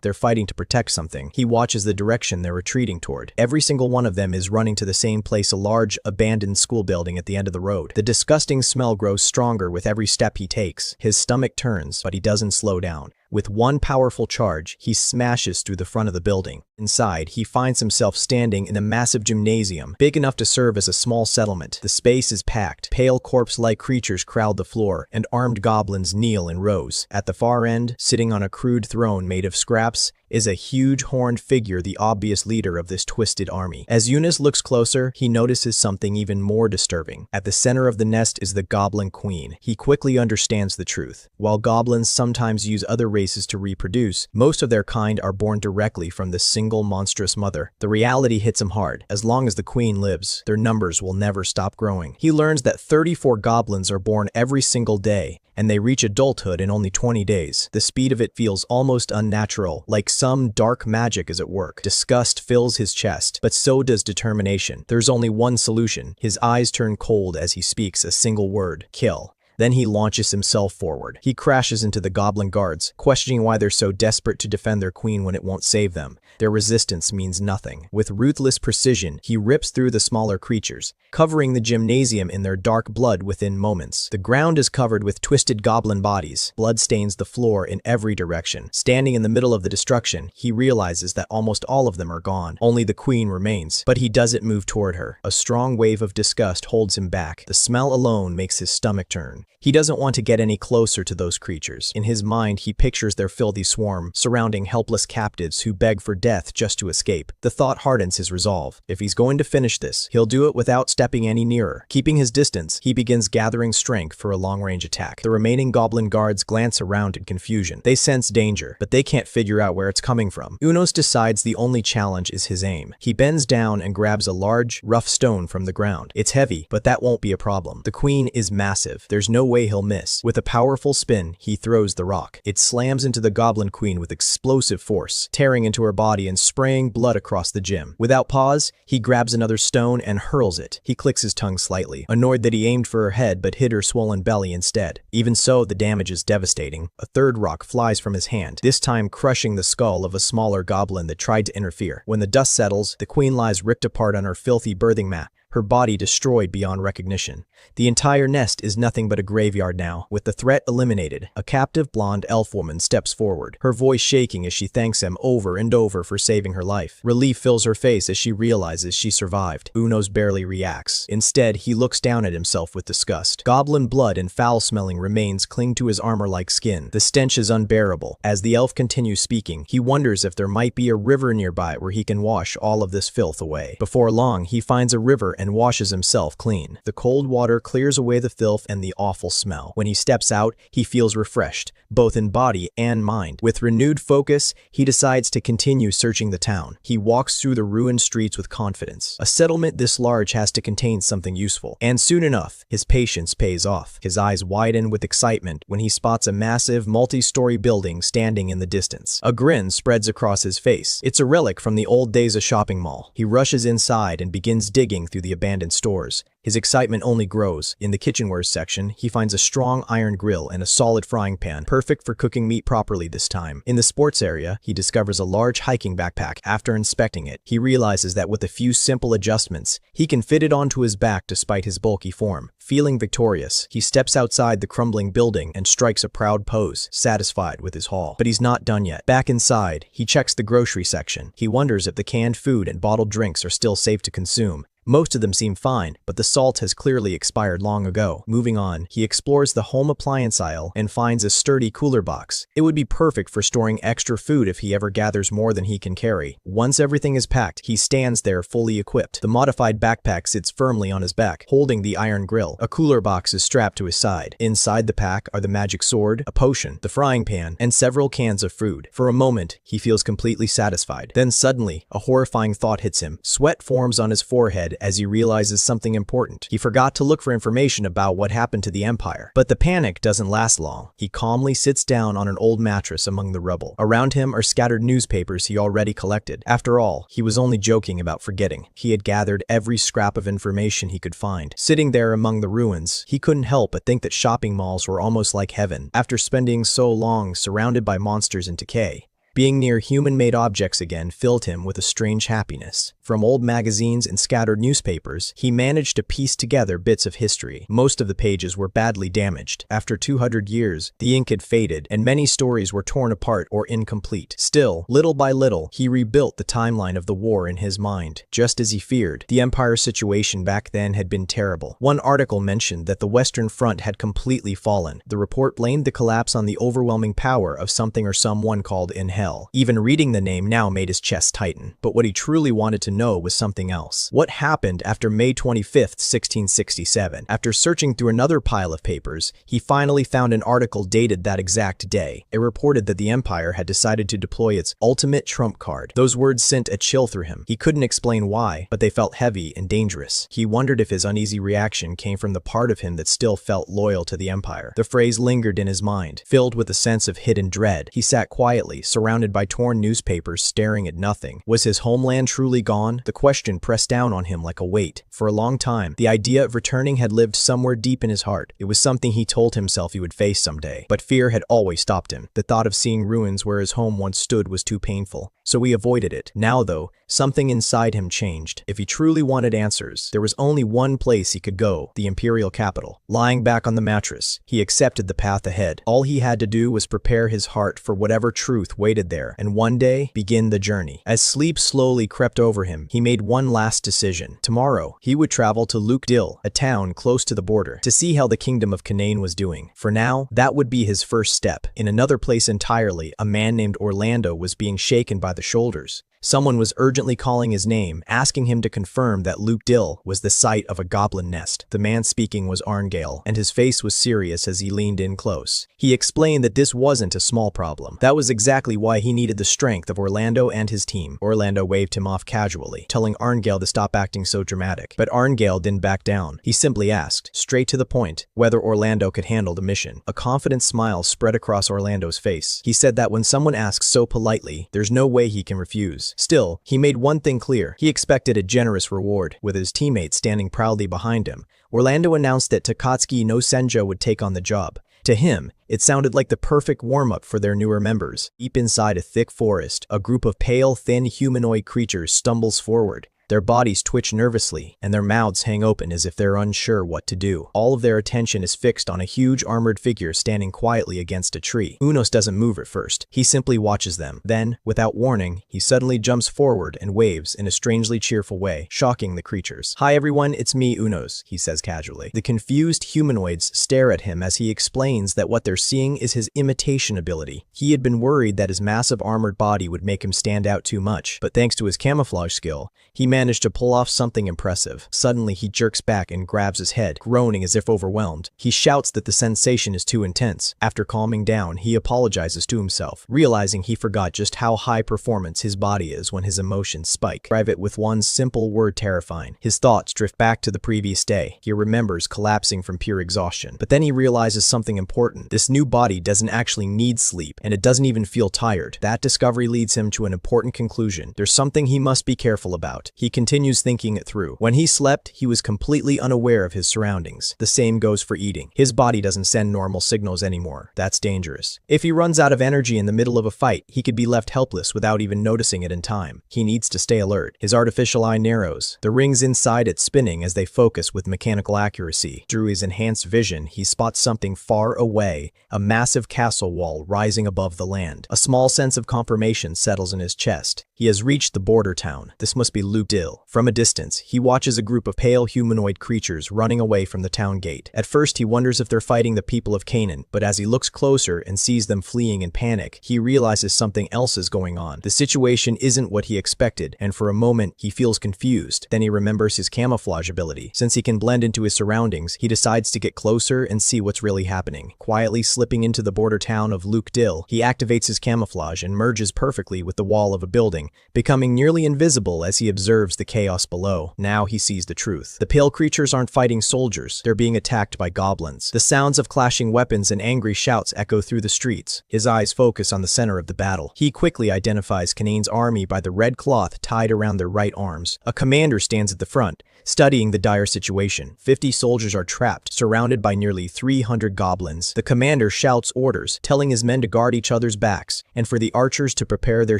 they're fighting to protect something. He watches the direction they're retreating toward. Every single one of them is running to the same place, a large, abandoned school building at the end of the road. The disgusting smell grows stronger with every step he takes. His stomach turns, but he doesn't slow down. With one powerful charge, he smashes through the front of the building. Inside, he finds himself standing in a massive gymnasium, big enough to serve as a small settlement. The space is packed. Pale corpse-like creatures crowd the floor, and armed goblins kneel in rows. At the far end, sitting on a crude throne made of scraps, is a huge horned figure, the obvious leader of this twisted army. As Eunice looks closer, he notices something even more disturbing. At the center of the nest is the Goblin Queen. He quickly understands the truth. While goblins sometimes use other races to reproduce, most of their kind are born directly from the single monstrous mother. The reality hits him hard. As long as the queen lives, their numbers will never stop growing. He learns that 34 goblins are born every single day, and they reach adulthood in only 20 days. The speed of it feels almost unnatural, like some dark magic is at work. Disgust fills his chest, but so does determination. There's only one solution. His eyes turn cold as he speaks a single word: kill. Then he launches himself forward. He crashes into the goblin guards, questioning why they're so desperate to defend their queen when it won't save them. Their resistance means nothing. With ruthless precision, he rips through the smaller creatures, covering the gymnasium in their dark blood within moments. The ground is covered with twisted goblin bodies. Blood stains the floor in every direction. Standing in the middle of the destruction, he realizes that almost all of them are gone. Only the queen remains, but he doesn't move toward her. A strong wave of disgust holds him back. The smell alone makes his stomach turn. He doesn't want to get any closer to those creatures. In his mind, he pictures their filthy swarm, surrounding helpless captives who beg for death just to escape. The thought hardens his resolve. If he's going to finish this, he'll do it without stepping any nearer. Keeping his distance, he begins gathering strength for a long-range attack. The remaining goblin guards glance around in confusion. They sense danger, but they can't figure out where it's coming from. Unos decides the only challenge is his aim. He bends down and grabs a large, rough stone from the ground. It's heavy, but that won't be a problem. The queen is massive. There's no way he'll miss. With a powerful spin, he throws the rock. It slams into the goblin queen with explosive force, tearing into her body and spraying blood across the gym. Without pause, he grabs another stone and hurls it. He clicks his tongue slightly, annoyed that he aimed for her head but hit her swollen belly instead. Even so, the damage is devastating. A third rock flies from his hand, this time crushing the skull of a smaller goblin that tried to interfere. When the dust settles, the queen lies ripped apart on her filthy birthing mat, her body destroyed beyond recognition. The entire nest is nothing but a graveyard now. With the threat eliminated, a captive blonde elf woman steps forward, her voice shaking as she thanks him over and over for saving her life. Relief fills her face as she realizes she survived. Unos barely reacts. Instead, he looks down at himself with disgust. Goblin blood and foul-smelling remains cling to his armor-like skin. The stench is unbearable. As the elf continues speaking, he wonders if there might be a river nearby where he can wash all of this filth away. Before long, he finds a river and washes himself clean. The cold water clears away the filth and the awful smell. When he steps out, he feels refreshed, both in body and mind. With renewed focus, he decides to continue searching the town. He walks through the ruined streets with confidence. A settlement this large has to contain something useful. And soon enough, his patience pays off. His eyes widen with excitement when he spots a massive, multi-story building standing in the distance. A grin spreads across his face. It's a relic from the old days of shopping mall. He rushes inside and begins digging through the abandoned stores. His excitement only grows. In the kitchenwares section, he finds a strong iron grill and a solid frying pan, perfect for cooking meat properly this time. In the sports area, he discovers a large hiking backpack. After inspecting it, he realizes that with a few simple adjustments, he can fit it onto his back despite his bulky form. Feeling victorious, he steps outside the crumbling building and strikes a proud pose, satisfied with his haul. But he's not done yet. Back inside, he checks the grocery section. He wonders if the canned food and bottled drinks are still safe to consume. Most of them seem fine, but the salt has clearly expired long ago. Moving on, he explores the home appliance aisle and finds a sturdy cooler box. It would be perfect for storing extra food if he ever gathers more than he can carry. Once everything is packed, he stands there fully equipped. The modified backpack sits firmly on his back, holding the iron grill. A cooler box is strapped to his side. Inside the pack are the magic sword, a potion, the frying pan, and several cans of food. For a moment, he feels completely satisfied. Then suddenly, a horrifying thought hits him. Sweat forms on his forehead as he realizes something important. He forgot to look for information about what happened to the Empire. But the panic doesn't last long. He calmly sits down on an old mattress among the rubble. Around him are scattered newspapers he already collected. After all, he was only joking about forgetting. He had gathered every scrap of information he could find. Sitting there among the ruins, he couldn't help but think that shopping malls were almost like heaven. After spending so long surrounded by monsters in decay, being near human-made objects again filled him with a strange happiness. From old magazines and scattered newspapers, he managed to piece together bits of history. Most of the pages were badly damaged. After 200 years, the ink had faded, and many stories were torn apart or incomplete. Still, little by little, he rebuilt the timeline of the war in his mind. Just as he feared, the Empire's situation back then had been terrible. One article mentioned that the Western Front had completely fallen. The report blamed the collapse on the overwhelming power of something or someone called in hell. Even reading the name now made his chest tighten. But what he truly wanted to know was something else. What happened after May 25th, 1667? After searching through another pile of papers, he finally found an article dated that exact day. It reported that the Empire had decided to deploy its ultimate trump card. Those words sent a chill through him. He couldn't explain why, but they felt heavy and dangerous. He wondered if his uneasy reaction came from the part of him that still felt loyal to the Empire. The phrase lingered in his mind. Filled with a sense of hidden dread, he sat quietly, surrounded by torn newspapers, staring at nothing. Was his homeland truly gone? The question pressed down on him like a weight. For a long time, the idea of returning had lived somewhere deep in his heart. It was something he told himself he would face someday. But fear had always stopped him. The thought of seeing ruins where his home once stood was too painful. So he avoided it. Now, though, something inside him changed. If he truly wanted answers, there was only one place he could go, the imperial capital. Lying back on the mattress, he accepted the path ahead. All he had to do was prepare his heart for whatever truth waited there, and one day, begin the journey. As sleep slowly crept over him, he made one last decision. Tomorrow, he would travel to Lukdil, a town close to the border, to see how the kingdom of Canaan was doing. For now, that would be his first step. In another place entirely, a man named Orlando was being shaken by the shoulders. Someone was urgently calling his name, asking him to confirm that Lukdil was the site of a goblin nest. The man speaking was Arngale, and his face was serious as he leaned in close. He explained that this wasn't a small problem. That was exactly why he needed the strength of Orlando and his team. Orlando waved him off casually, telling Arngale to stop acting so dramatic. But Arngale didn't back down. He simply asked, straight to the point, whether Orlando could handle the mission. A confident smile spread across Orlando's face. He said that when someone asks so politely, there's no way he can refuse. Still, he made one thing clear. He expected a generous reward. With his teammates standing proudly behind him, Orlando announced that Takatsuki no Senjo would take on the job. To him, it sounded like the perfect warm-up for their newer members. Deep inside a thick forest, a group of pale, thin humanoid creatures stumbles forward. Their bodies twitch nervously, and their mouths hang open as if they're unsure what to do. All of their attention is fixed on a huge armored figure standing quietly against a tree. Unos doesn't move at first. He simply watches them. Then, without warning, he suddenly jumps forward and waves in a strangely cheerful way, shocking the creatures. "Hi everyone, it's me, Unos," he says casually. The confused humanoids stare at him as he explains that what they're seeing is his imitation ability. He had been worried that his massive armored body would make him stand out too much, but thanks to his camouflage skill, he managed to pull off something impressive. Suddenly, he jerks back and grabs his head, groaning as if overwhelmed. He shouts that the sensation is too intense. After calming down, he apologizes to himself, realizing he forgot just how high performance his body is when his emotions spike. Describe it with one simple word: terrifying. His thoughts drift back to the previous day. He remembers collapsing from pure exhaustion. But then he realizes something important. This new body doesn't actually need sleep, and it doesn't even feel tired. That discovery leads him to an important conclusion. There's something he must be careful about. He continues thinking it through. When he slept, he was completely unaware of his surroundings. The same goes for eating. His body doesn't send normal signals anymore. That's dangerous. If he runs out of energy in the middle of a fight, he could be left helpless without even noticing it in time. He needs to stay alert. His artificial eye narrows, the rings inside it spinning as they focus with mechanical accuracy. Through his enhanced vision, he spots something far away, a massive castle wall rising above the land. A small sense of confirmation settles in his chest. He has reached the border town. This must be Lukdil. still. From a distance, he watches a group of pale humanoid creatures running away from the town gate. At first, he wonders if they're fighting the people of Canaan, but as he looks closer and sees them fleeing in panic, he realizes something else is going on. The situation isn't what he expected, and for a moment, he feels confused. Then he remembers his camouflage ability. Since he can blend into his surroundings, he decides to get closer and see what's really happening. Quietly slipping into the border town of Dill, he activates his camouflage and merges perfectly with the wall of a building, becoming nearly invisible as he observes the chaos below. Now he sees the truth. The pale creatures aren't fighting soldiers, they're being attacked by goblins. The sounds of clashing weapons and angry shouts echo through the streets. His eyes focus on the center of the battle. He quickly identifies Canaan's army by the red cloth tied around their right arms. A commander stands at the front, studying the dire situation. 50 soldiers are trapped, surrounded by nearly 300 goblins. The commander shouts orders, telling his men to guard each other's backs, and for the archers to prepare their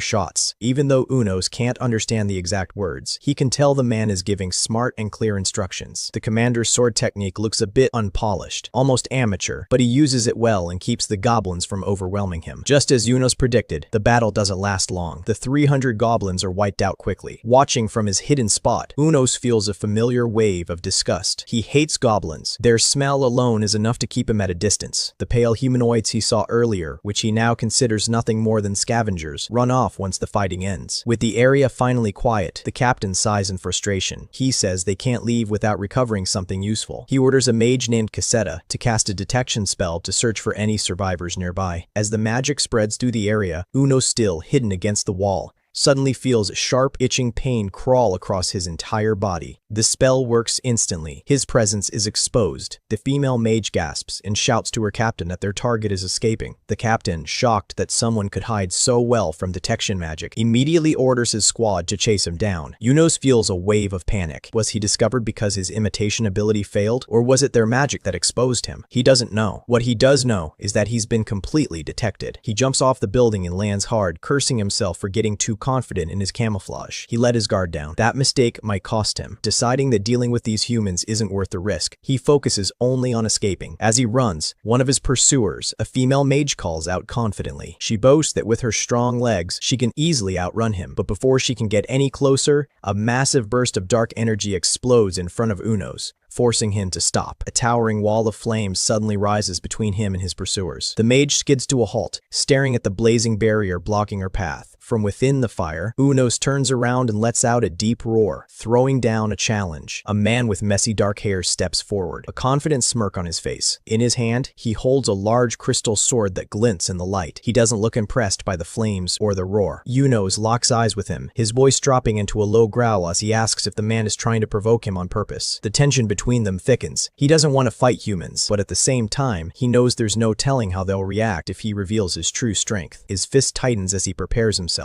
shots. Even though Unos can't understand the exact words, he can tell the man is giving smart and clear instructions. The commander's sword technique looks a bit unpolished, almost amateur, but he uses it well and keeps the goblins from overwhelming him. Just as Unos predicted, the battle doesn't last long. The 300 goblins are wiped out quickly. Watching from his hidden spot, Unos feels a familiar wave of disgust. He hates goblins. Their smell alone is enough to keep him at a distance. The pale humanoids he saw earlier, which he now considers nothing more than scavengers, run off once the fighting ends. With the area finally quiet, the captain sighs in frustration. He says they can't leave without recovering something useful. He orders a mage named Casetta to cast a detection spell to search for any survivors nearby. As the magic spreads through the area, Uno, still hidden against the wall, suddenly feels sharp, itching pain crawl across his entire body. The spell works instantly. His presence is exposed. The female mage gasps and shouts to her captain that their target is escaping. The captain, shocked that someone could hide so well from detection magic, immediately orders his squad to chase him down. Unos feels a wave of panic. Was he discovered because his imitation ability failed, or was it their magic that exposed him? He doesn't know. What he does know is that he's been completely detected. He jumps off the building and lands hard, cursing himself for getting too confident in his camouflage. He let his guard down. That mistake might cost him. Deciding that dealing with these humans isn't worth the risk, he focuses only on escaping. As he runs, one of his pursuers, a female mage, calls out confidently. She boasts that with her strong legs, she can easily outrun him, but before she can get any closer, a massive burst of dark energy explodes in front of Unos, forcing him to stop. A towering wall of flames suddenly rises between him and his pursuers. The mage skids to a halt, staring at the blazing barrier blocking her path. From within the fire, Unos turns around and lets out a deep roar, throwing down a challenge. A man with messy dark hair steps forward, a confident smirk on his face. In his hand, he holds a large crystal sword that glints in the light. He doesn't look impressed by the flames or the roar. Unos locks eyes with him, his voice dropping into a low growl as he asks if the man is trying to provoke him on purpose. The tension between them thickens. He doesn't want to fight humans, but at the same time, he knows there's no telling how they'll react if he reveals his true strength. His fist tightens as he prepares himself,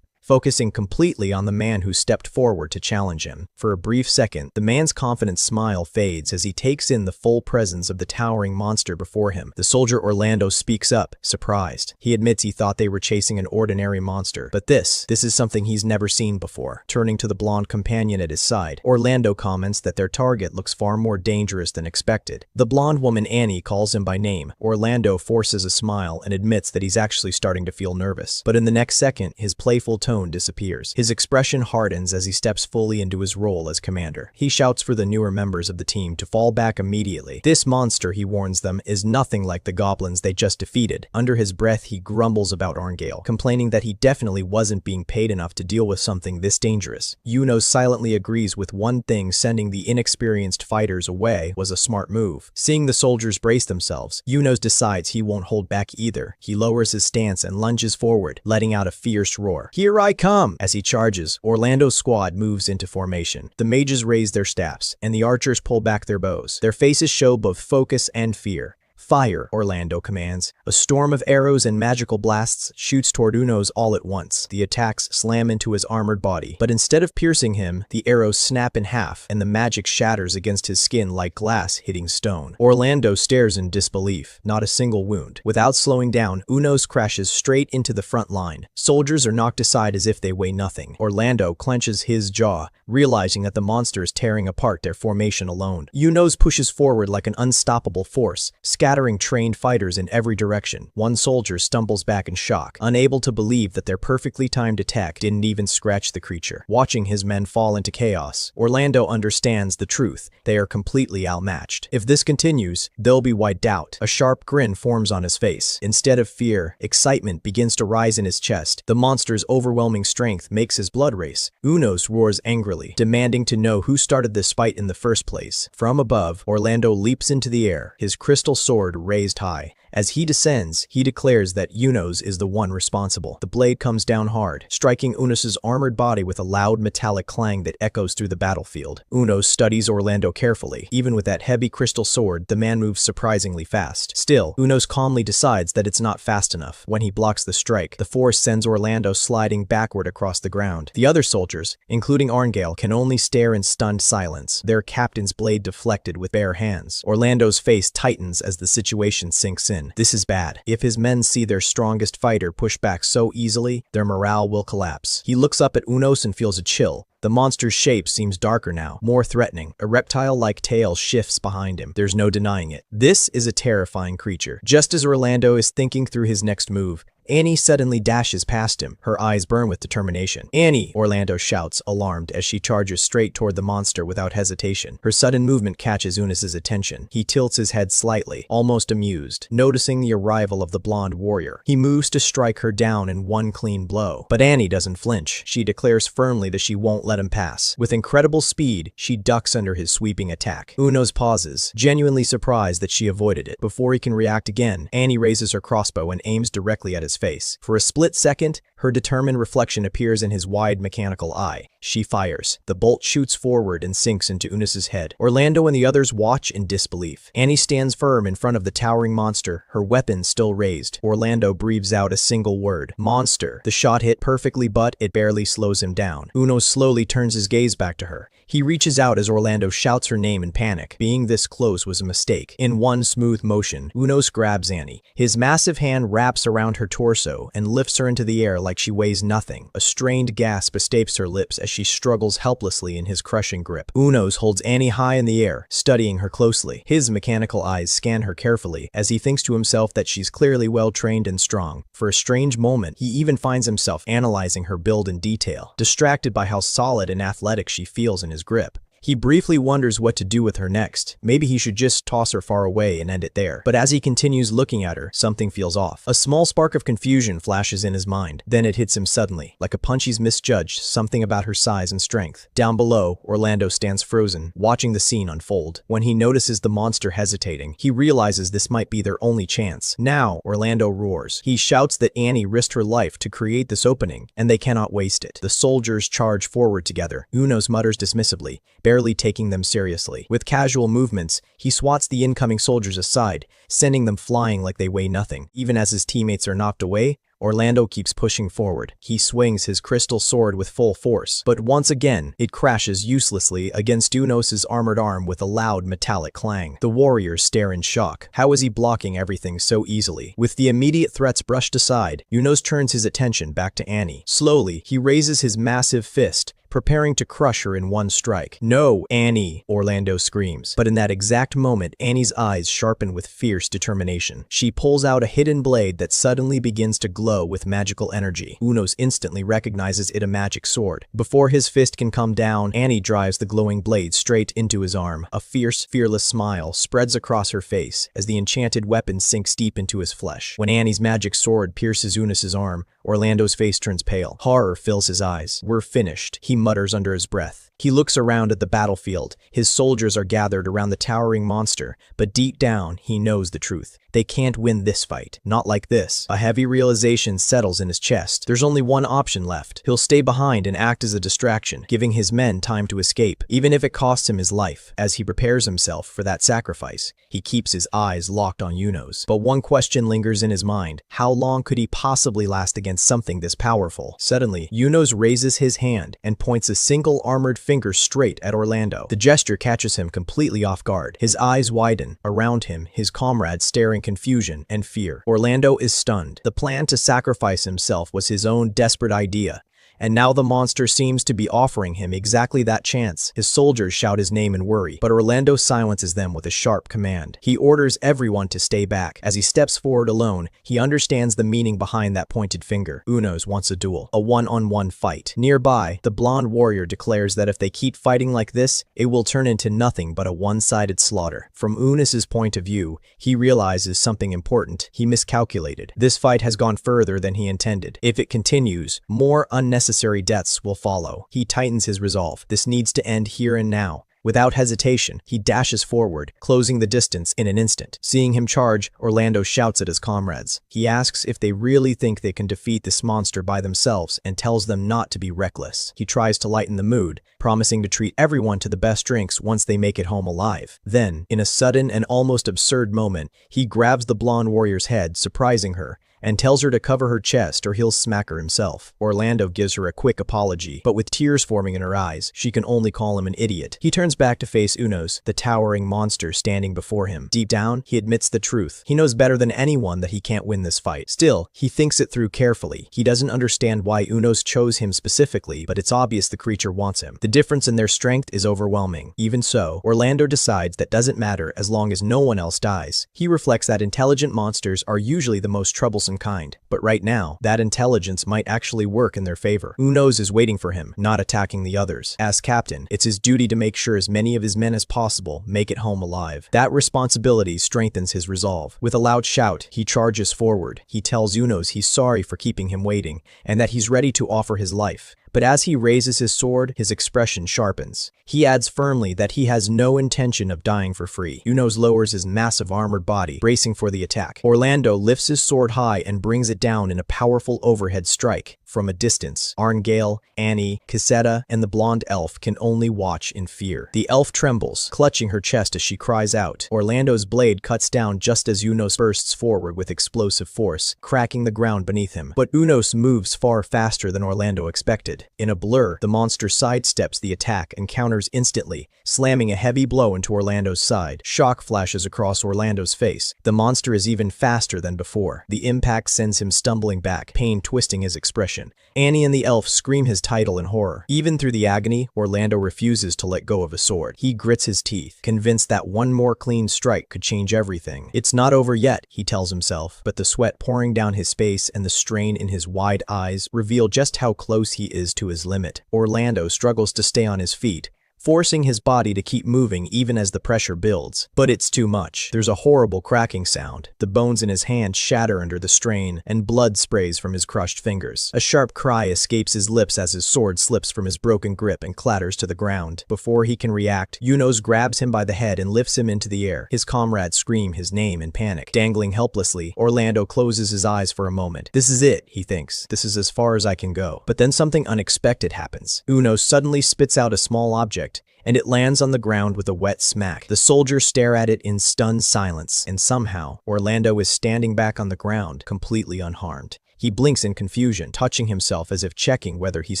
focusing completely on the man who stepped forward to challenge him. For a brief second, the man's confident smile fades as he takes in the full presence of the towering monster before him. The soldier Orlando speaks up, surprised. He admits he thought they were chasing an ordinary monster, but this is something he's never seen before. Turning to the blonde companion at his side, Orlando comments that their target looks far more dangerous than expected. The blonde woman Annie calls him by name. Orlando forces a smile and admits that he's actually starting to feel nervous. But in the next second, his playful tone disappears. His expression hardens as he steps fully into his role as commander. He shouts for the newer members of the team to fall back immediately. This monster, he warns them, is nothing like the goblins they just defeated. Under his breath, he grumbles about Arngale, complaining that he definitely wasn't being paid enough to deal with something this dangerous. Unos silently agrees with one thing: sending the inexperienced fighters away was a smart move. Seeing the soldiers brace themselves, Unos decides he won't hold back either. He lowers his stance and lunges forward, letting out a fierce roar. "Here I come!" As he charges, Orlando's squad moves into formation. The mages raise their staffs, and the archers pull back their bows. Their faces show both focus and fear. "Fire," Orlando commands. A storm of arrows and magical blasts shoots toward Unos all at once. The attacks slam into his armored body, but instead of piercing him, the arrows snap in half, and the magic shatters against his skin like glass hitting stone. Orlando stares in disbelief. Not a single wound. Without slowing down, Unos crashes straight into the front line. Soldiers are knocked aside as if they weigh nothing. Orlando clenches his jaw, realizing that the monster is tearing apart their formation alone. Unos pushes forward like an unstoppable force, scattering scattering trained fighters in every direction. One soldier stumbles back in shock, unable to believe that their perfectly timed attack didn't even scratch the creature. Watching his men fall into chaos, Orlando understands the truth. They are completely outmatched. If this continues, they'll be wiped out. A sharp grin forms on his face. Instead of fear, excitement begins to rise in his chest. The monster's overwhelming strength makes his blood race. Unos roars angrily, demanding to know who started this fight in the first place. From above, Orlando leaps into the air, his crystal sword raised high. As he descends, he declares that Unos is the one responsible. The blade comes down hard, striking Unos's armored body with a loud metallic clang that echoes through the battlefield. Unos studies Orlando carefully. Even with that heavy crystal sword, the man moves surprisingly fast. Still, Unos calmly decides that it's not fast enough. When he blocks the strike, the force sends Orlando sliding backward across the ground. The other soldiers, including Arngale, can only stare in stunned silence, their captain's blade deflected with bare hands. Orlando's face tightens as the situation sinks in. This is bad. If his men see their strongest fighter push back so easily, their morale will collapse. He looks up at Unos and feels a chill. The monster's shape seems darker now, more threatening. A reptile-like tail shifts behind him. There's no denying it. This is a terrifying creature. Just as Orlando is thinking through his next move, Annie suddenly dashes past him. Her eyes burn with determination. "Annie!" Orlando shouts, alarmed, as she charges straight toward the monster without hesitation. Her sudden movement catches Unis's attention. He tilts his head slightly, almost amused, noticing the arrival of the blonde warrior. He moves to strike her down in one clean blow. But Annie doesn't flinch. She declares firmly that she won't let him pass. With incredible speed, she ducks under his sweeping attack. Unos pauses, genuinely surprised that she avoided it. Before he can react again, Annie raises her crossbow and aims directly at his face. For a split second, her determined reflection appears in his wide mechanical eye. She fires. The bolt shoots forward and sinks into Unis's head. Orlando and the others watch in disbelief. Annie stands firm in front of the towering monster, her weapon still raised. Orlando breathes out a single word: monster. The shot hit perfectly, but it barely slows him down. Unos slowly turns his gaze back to her. He reaches out as Orlando shouts her name in panic. Being this close was a mistake. In one smooth motion, Unos grabs Annie. His massive hand wraps around her torso and lifts her into the air like she weighs nothing. A strained gasp escapes her lips as she struggles helplessly in his crushing grip. Unos holds Annie high in the air, studying her closely. His mechanical eyes scan her carefully as he thinks to himself that she's clearly well-trained and strong. For a strange moment, he even finds himself analyzing her build in detail, distracted by how solid and athletic she feels in his grip. He briefly wonders what to do with her next. Maybe he should just toss her far away and end it there. But as he continues looking at her, something feels off. A small spark of confusion flashes in his mind. Then it hits him suddenly. Like a punch, he's misjudged something about her size and strength. Down below, Orlando stands frozen, watching the scene unfold. When he notices the monster hesitating, he realizes this might be their only chance. Now, Orlando roars. He shouts that Annie risked her life to create this opening, and they cannot waste it. The soldiers charge forward together. Unos mutters dismissively, barely taking them seriously. With casual movements, he swats the incoming soldiers aside, sending them flying like they weigh nothing. Even as his teammates are knocked away, Orlando keeps pushing forward. He swings his crystal sword with full force, but once again, it crashes uselessly against Unos's armored arm with a loud metallic clang. The warriors stare in shock. How is he blocking everything so easily? With the immediate threats brushed aside, Unos turns his attention back to Annie. Slowly, he raises his massive fist, preparing to crush her in one strike. "No, Annie!" Orlando screams. But in that exact moment, Annie's eyes sharpen with fierce determination. She pulls out a hidden blade that suddenly begins to glow with magical energy. Unos instantly recognizes it a magic sword. Before his fist can come down, Annie drives the glowing blade straight into his arm. A fierce, fearless smile spreads across her face as the enchanted weapon sinks deep into his flesh. When Annie's magic sword pierces Unis's arm, Orlando's face turns pale. Horror fills his eyes. "We're finished," he mutters under his breath. He looks around at the battlefield. His soldiers are gathered around the towering monster, but deep down, he knows the truth. They can't win this fight. Not like this. A heavy realization settles in his chest. There's only one option left. He'll stay behind and act as a distraction, giving his men time to escape, even if it costs him his life. As he prepares himself for that sacrifice, he keeps his eyes locked on Unos. But one question lingers in his mind. How long could he possibly last against something this powerful? Suddenly, Unos raises his hand and points a single armored finger straight at Orlando. The gesture catches him completely off guard. His eyes widen. Around him, his comrades stare in confusion and fear. Orlando is stunned. The plan to sacrifice himself was his own desperate idea, and now the monster seems to be offering him exactly that chance. His soldiers shout his name in worry, but Orlando silences them with a sharp command. He orders everyone to stay back. As he steps forward alone, he understands the meaning behind that pointed finger. Unos wants a duel, a one-on-one fight. Nearby, the blonde warrior declares that if they keep fighting like this, it will turn into nothing but a one-sided slaughter. From Unis's point of view, he realizes something important. He miscalculated. This fight has gone further than he intended. If it continues, more unnecessary deaths will follow. He tightens his resolve. This needs to end here and now. Without hesitation, he dashes forward, closing the distance in an instant. Seeing him charge, Orlando shouts at his comrades. He asks if they really think they can defeat this monster by themselves and tells them not to be reckless. He tries to lighten the mood, promising to treat everyone to the best drinks once they make it home alive. Then, in a sudden and almost absurd moment, he grabs the blonde warrior's head, surprising her, and tells her to cover her chest or he'll smack her himself. Orlando gives her a quick apology, but with tears forming in her eyes, she can only call him an idiot. He turns back to face Unos, the towering monster standing before him. Deep down, he admits the truth. He knows better than anyone that he can't win this fight. Still, he thinks it through carefully. He doesn't understand why Unos chose him specifically, but it's obvious the creature wants him. The difference in their strength is overwhelming. Even so, Orlando decides that doesn't matter as long as no one else dies. He reflects that intelligent monsters are usually the most troublesome kind, but right now, that intelligence might actually work in their favor. Unos is waiting for him, not attacking the others. As captain, it's his duty to make sure as many of his men as possible make it home alive. That responsibility strengthens his resolve. With a loud shout, he charges forward. He tells Unos he's sorry for keeping him waiting, and that he's ready to offer his life. But as he raises his sword, his expression sharpens. He adds firmly that he has no intention of dying for free. Unos lowers his massive armored body, bracing for the attack. Orlando lifts his sword high and brings it down in a powerful overhead strike. From a distance, Arngale, Annie, Casetta, and the blonde elf can only watch in fear. The elf trembles, clutching her chest as she cries out. Orlando's blade cuts down just as Unos bursts forward with explosive force, cracking the ground beneath him. But Unos moves far faster than Orlando expected. In a blur, the monster sidesteps the attack and counters instantly, slamming a heavy blow into Orlando's side. Shock flashes across Orlando's face. The monster is even faster than before. The impact sends him stumbling back, pain twisting his expression. Annie and the elf scream his title in horror. Even through the agony, Orlando refuses to let go of his sword. He grits his teeth, convinced that one more clean strike could change everything. It's not over yet, he tells himself, but the sweat pouring down his face and the strain in his wide eyes reveal just how close he is to his limit. Orlando struggles to stay on his feet, forcing his body to keep moving even as the pressure builds. But it's too much. There's a horrible cracking sound. The bones in his hand shatter under the strain, and blood sprays from his crushed fingers. A sharp cry escapes his lips as his sword slips from his broken grip and clatters to the ground. Before he can react, Unos grabs him by the head and lifts him into the air. His comrades scream his name in panic. Dangling helplessly, Orlando closes his eyes for a moment. This is it, he thinks. This is as far as I can go. But then something unexpected happens. Unos suddenly spits out a small object, and it lands on the ground with a wet smack. The soldiers stare at it in stunned silence, and somehow, Orlando is standing back on the ground, completely unharmed. He blinks in confusion, touching himself as if checking whether he's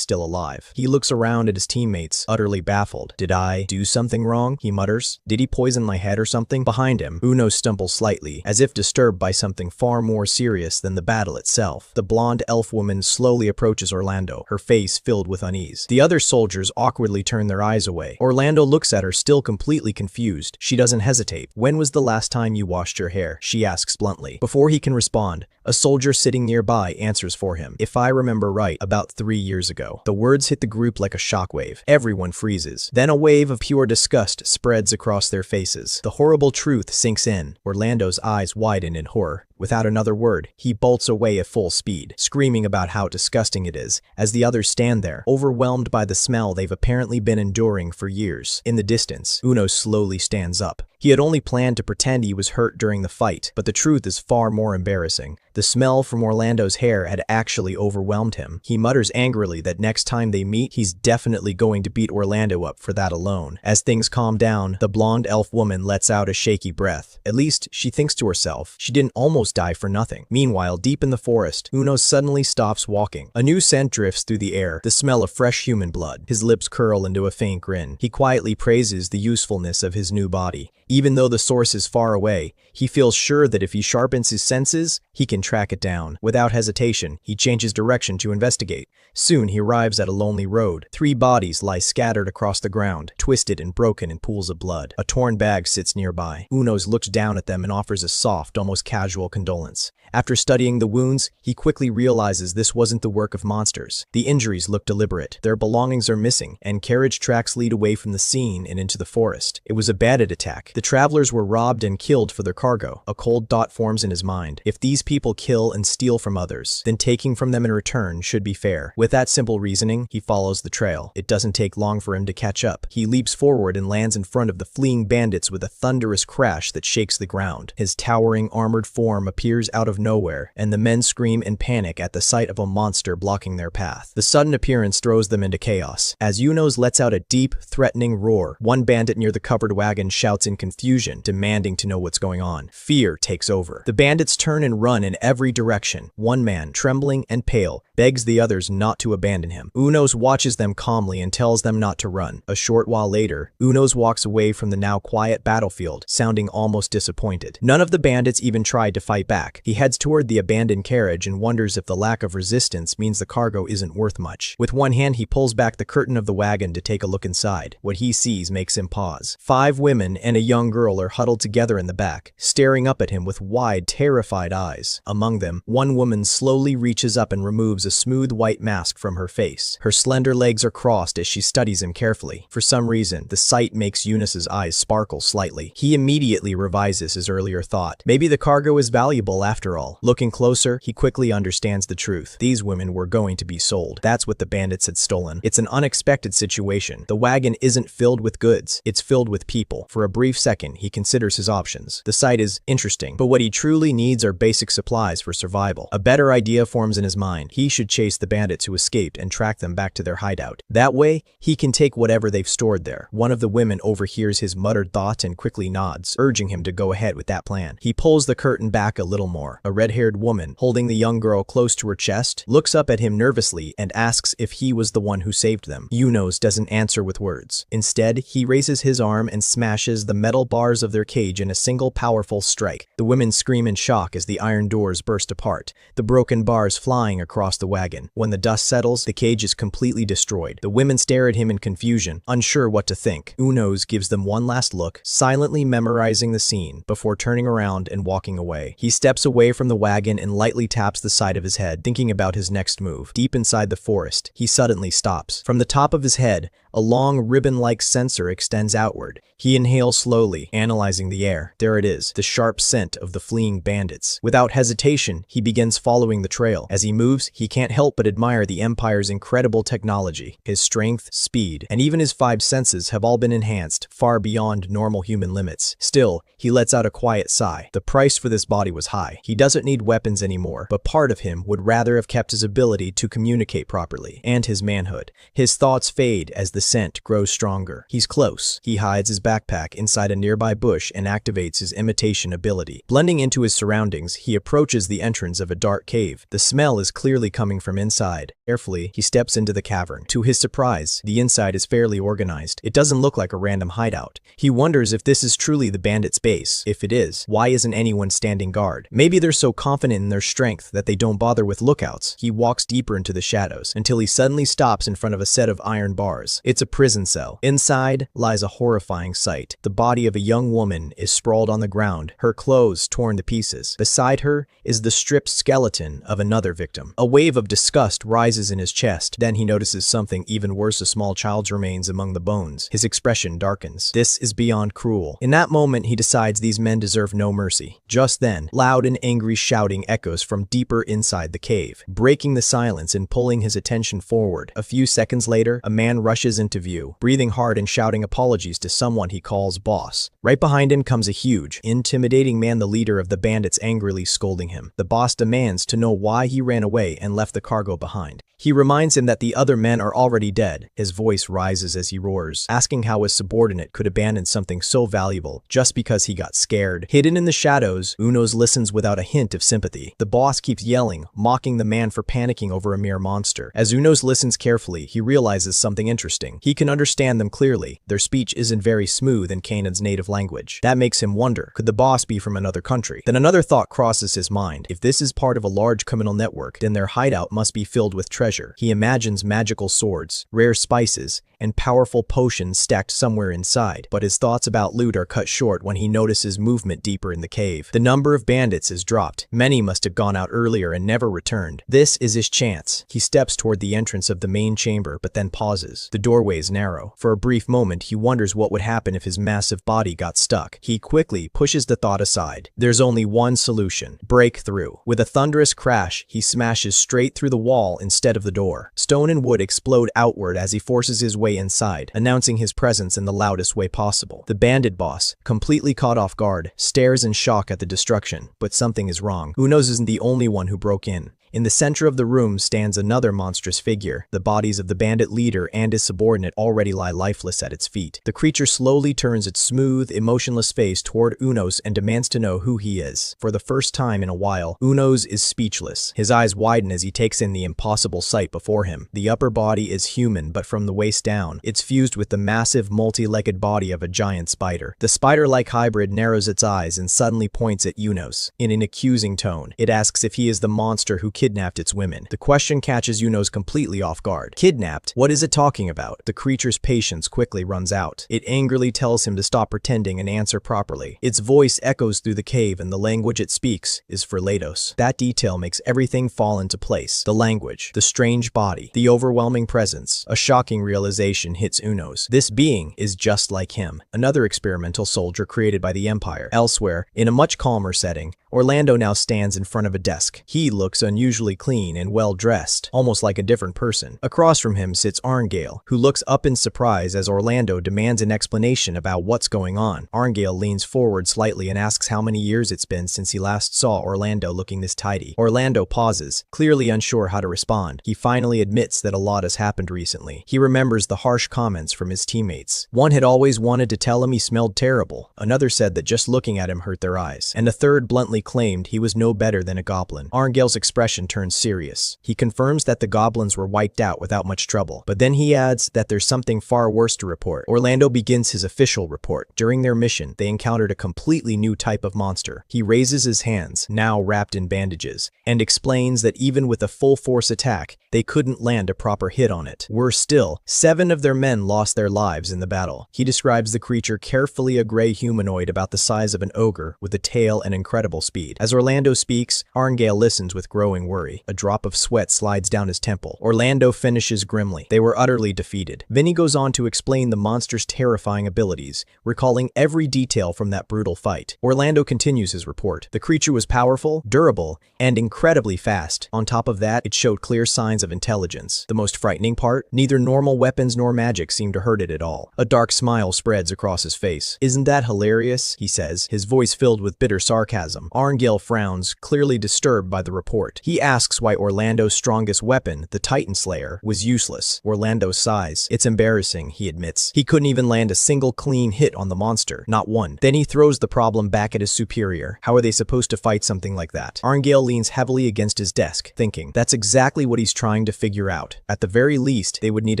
still alive. He looks around at his teammates, utterly baffled. Did I do something wrong? He mutters. Did he poison my head or something? Behind him, Uno stumbles slightly, as if disturbed by something far more serious than the battle itself. The blonde elf woman slowly approaches Orlando, her face filled with unease. The other soldiers awkwardly turn their eyes away. Orlando looks at her, still completely confused. She doesn't hesitate. When was the last time you washed your hair? She asks bluntly. Before he can respond, a soldier sitting nearby answers for him. If I remember right, about 3 years ago. The words hit the group like a shockwave. Everyone freezes. Then a wave of pure disgust spreads across their faces. The horrible truth sinks in. Orlando's eyes widen in horror. Without another word, he bolts away at full speed, screaming about how disgusting it is, as the others stand there, overwhelmed by the smell they've apparently been enduring for years. In the distance, Uno slowly stands up. He had only planned to pretend he was hurt during the fight, but the truth is far more embarrassing. The smell from Orlando's hair had actually overwhelmed him. He mutters angrily that next time they meet, he's definitely going to beat Orlando up for that alone. As things calm down, the blonde elf woman lets out a shaky breath. At least, she thinks to herself, she didn't almost die for nothing. Meanwhile, deep in the forest, Uno suddenly stops walking. A new scent drifts through the air, the smell of fresh human blood. His lips curl into a faint grin. He quietly praises the usefulness of his new body. Even though the source is far away, he feels sure that if he sharpens his senses, he can track it down. Without hesitation, he changes direction to investigate. Soon he arrives at a lonely road. 3 bodies lie scattered across the ground, twisted and broken in pools of blood. A torn bag sits nearby. Unos looks down at them and offers a soft, almost casual condolence. After studying the wounds, he quickly realizes this wasn't the work of monsters. The injuries look deliberate. Their belongings are missing, and carriage tracks lead away from the scene and into the forest. It was a bandit attack. The travelers were robbed and killed for their cargo. A cold thought forms in his mind. If these people kill and steal from others, then taking from them in return should be fair. With that simple reasoning, he follows the trail. It doesn't take long for him to catch up. He leaps forward and lands in front of the fleeing bandits with a thunderous crash that shakes the ground. His towering armored form appears out of nowhere, and the men scream in panic at the sight of a monster blocking their path. The sudden appearance throws them into chaos. As Unos lets out a deep, threatening roar, one bandit near the covered wagon shouts in confusion, demanding to know what's going on. Fear takes over. The bandits turn and run in every direction. One man, trembling and pale, begs the others not to abandon him. Unos watches them calmly and tells them not to run. A short while later, Unos walks away from the now quiet battlefield, sounding almost disappointed. None of the bandits even tried to fight back. He heads toward the abandoned carriage and wonders if the lack of resistance means the cargo isn't worth much. With one hand, he pulls back the curtain of the wagon to take a look inside. What he sees makes him pause. 5 women and a young girl are huddled together in the back, staring up at him with wide, terrified eyes. Among them, one woman slowly reaches up and removes a smooth white mask from her face. Her slender legs are crossed as she studies him carefully. For some reason, the sight makes Eunice's eyes sparkle slightly. He immediately revises his earlier thought. Maybe the cargo is valuable after all. Looking closer, he quickly understands the truth. These women were going to be sold. That's what the bandits had stolen. It's an unexpected situation. The wagon isn't filled with goods. It's filled with people. For a brief second, he considers his options. The sight is interesting, but what he truly needs are basic supplies for survival. A better idea forms in his mind. He should chase the bandits who escaped and track them back to their hideout. That way, he can take whatever they've stored there. One of the women overhears his muttered thoughts and quickly nods, urging him to go ahead with that plan. He pulls the curtain back a little more. A red-haired woman, holding the young girl close to her chest, looks up at him nervously and asks if he was the one who saved them. Unos doesn't answer with words. Instead, he raises his arm and smashes the metal bars of their cage in a single powerful strike. The women scream in shock as the iron doors burst apart, the broken bars flying across the wagon. When the dust settles, the cage is completely destroyed. The women stare at him in confusion, unsure what to think. Unos gives them one last look, silently memorizing the scene, before turning around and walking away. He steps away from the wagon and lightly taps the side of his head, thinking about his next move. Deep inside the forest, he suddenly stops. From the top of his head, a long ribbon-like sensor extends outward. He inhales slowly, analyzing the air. There it is, the sharp scent of the fleeing bandits. Without hesitation, he begins following the trail. As he moves, he can't help but admire the Empire's incredible technology. His strength, speed, and even his 5 senses have all been enhanced, far beyond normal human limits. Still, he lets out a quiet sigh. The price for this body was high. He doesn't need weapons anymore, but part of him would rather have kept his ability to communicate properly, and his manhood. His thoughts fade as the scent grows stronger. He's close. He hides his backpack inside a nearby bush and activates his imitation ability. Blending into his surroundings, he approaches the entrance of a dark cave. The smell is clearly coming from inside. Carefully, he steps into the cavern. To his surprise, the inside is fairly organized. It doesn't look like a random hideout. He wonders if this is truly the bandits' base. If it is, why isn't anyone standing guard? Maybe they're so confident in their strength that they don't bother with lookouts. He walks deeper into the shadows until he suddenly stops in front of a set of iron bars. It's a prison cell. Inside lies a horrifying sight. The body of a young woman is sprawled on the ground, her clothes torn to pieces. Beside her is the stripped skeleton of another victim. A wave of disgust rises in his chest. Then he notices something even worse: a small child's remains among the bones. His expression darkens. This is beyond cruel. In that moment, he decides these men deserve no mercy. Just then, loud and angry shouting echoes from deeper inside the cave, breaking the silence and pulling his attention forward. A few seconds later, a man rushes into view, breathing hard and shouting apologies to someone he calls boss. Right behind him comes a huge, intimidating man, the leader of the bandits, angrily scolding him. The boss demands to know why he ran away and left the cargo behind. He reminds him that the other men are already dead. His voice rises as he roars, asking how his subordinate could abandon something so valuable just because he got scared. Hidden in the shadows, Unos listens without a hint of sympathy. The boss keeps yelling, mocking the man for panicking over a mere monster. As Unos listens carefully, he realizes something interesting. He can understand them clearly. Their speech isn't very smooth in Canaan's native language. language. That makes him wonder, could the boss be from another country? Then another thought crosses his mind. If this is part of a large criminal network, then their hideout must be filled with treasure. He imagines magical swords, rare spices, and powerful potions stacked somewhere inside. But his thoughts about loot are cut short when he notices movement deeper in the cave. The number of bandits is dropped. Many must have gone out earlier and never returned. This is his chance. He steps toward the entrance of the main chamber, but then pauses. The doorway is narrow. For a brief moment, he wonders what would happen if his massive body got stuck. He quickly pushes the thought aside. There's only one solution: break through. With a thunderous crash, he smashes straight through the wall instead of the door. Stone and wood explode outward as he forces his way inside, announcing his presence in the loudest way possible. The bandit boss, completely caught off guard, stares in shock at the destruction, but something is wrong. Unos isn't the only one who broke in. In the center of the room stands another monstrous figure. The bodies of the bandit leader and his subordinate already lie lifeless at its feet. The creature slowly turns its smooth, emotionless face toward Unos and demands to know who he is. For the first time in a while, Unos is speechless. His eyes widen as he takes in the impossible sight before him. The upper body is human, but from the waist down, it's fused with the massive, multi-legged body of a giant spider. The spider-like hybrid narrows its eyes and suddenly points at Unos. In an accusing tone, it asks if he is the monster who kidnapped its women. The question catches Unos completely off guard. Kidnapped? What is it talking about? The creature's patience quickly runs out. It angrily tells him to stop pretending and answer properly. Its voice echoes through the cave, and the language it speaks is Ferlados. That detail makes everything fall into place. The language, the strange body, the overwhelming presence. A shocking realization hits Unos. This being is just like him, another experimental soldier created by the Empire. Elsewhere, in a much calmer setting, Orlando now stands in front of a desk. He looks unusually clean and well-dressed, almost like a different person. Across from him sits Arngale, who looks up in surprise as Orlando demands an explanation about what's going on. Arngale leans forward slightly and asks how many years it's been since he last saw Orlando looking this tidy. Orlando pauses, clearly unsure how to respond. He finally admits that a lot has happened recently. He remembers the harsh comments from his teammates. One had always wanted to tell him he smelled terrible. Another said that just looking at him hurt their eyes. And a third bluntly claimed he was no better than a goblin. Arngale's expression turns serious. He confirms that the goblins were wiped out without much trouble, but then he adds that there's something far worse to report. Orlando begins his official report. During their mission, they encountered a completely new type of monster. He raises his hands, now wrapped in bandages, and explains that even with a full-force attack, they couldn't land a proper hit on it. Worse still, 7 of their men lost their lives in the battle. He describes the creature carefully, a gray humanoid about the size of an ogre with a tail and incredible speed. As Orlando speaks, Arngale listens with growing worry. A drop of sweat slides down his temple. Orlando finishes grimly. They were utterly defeated. Vinny goes on to explain the monster's terrifying abilities, recalling every detail from that brutal fight. Orlando continues his report. The creature was powerful, durable, and incredibly fast. On top of that, it showed clear signs of intelligence. The most frightening part? Neither normal weapons nor magic seemed to hurt it at all. A dark smile spreads across his face. "Isn't that hilarious?" he says, his voice filled with bitter sarcasm. Arngale frowns, clearly disturbed by the report. He asks why Orlando's strongest weapon, the Titan Slayer, was useless. Orlando sighs. It's embarrassing, he admits. He couldn't even land a single clean hit on the monster. Not one. Then he throws the problem back at his superior. How are they supposed to fight something like that? Arngale leans heavily against his desk, thinking. That's exactly what he's trying to figure out. At the very least, they would need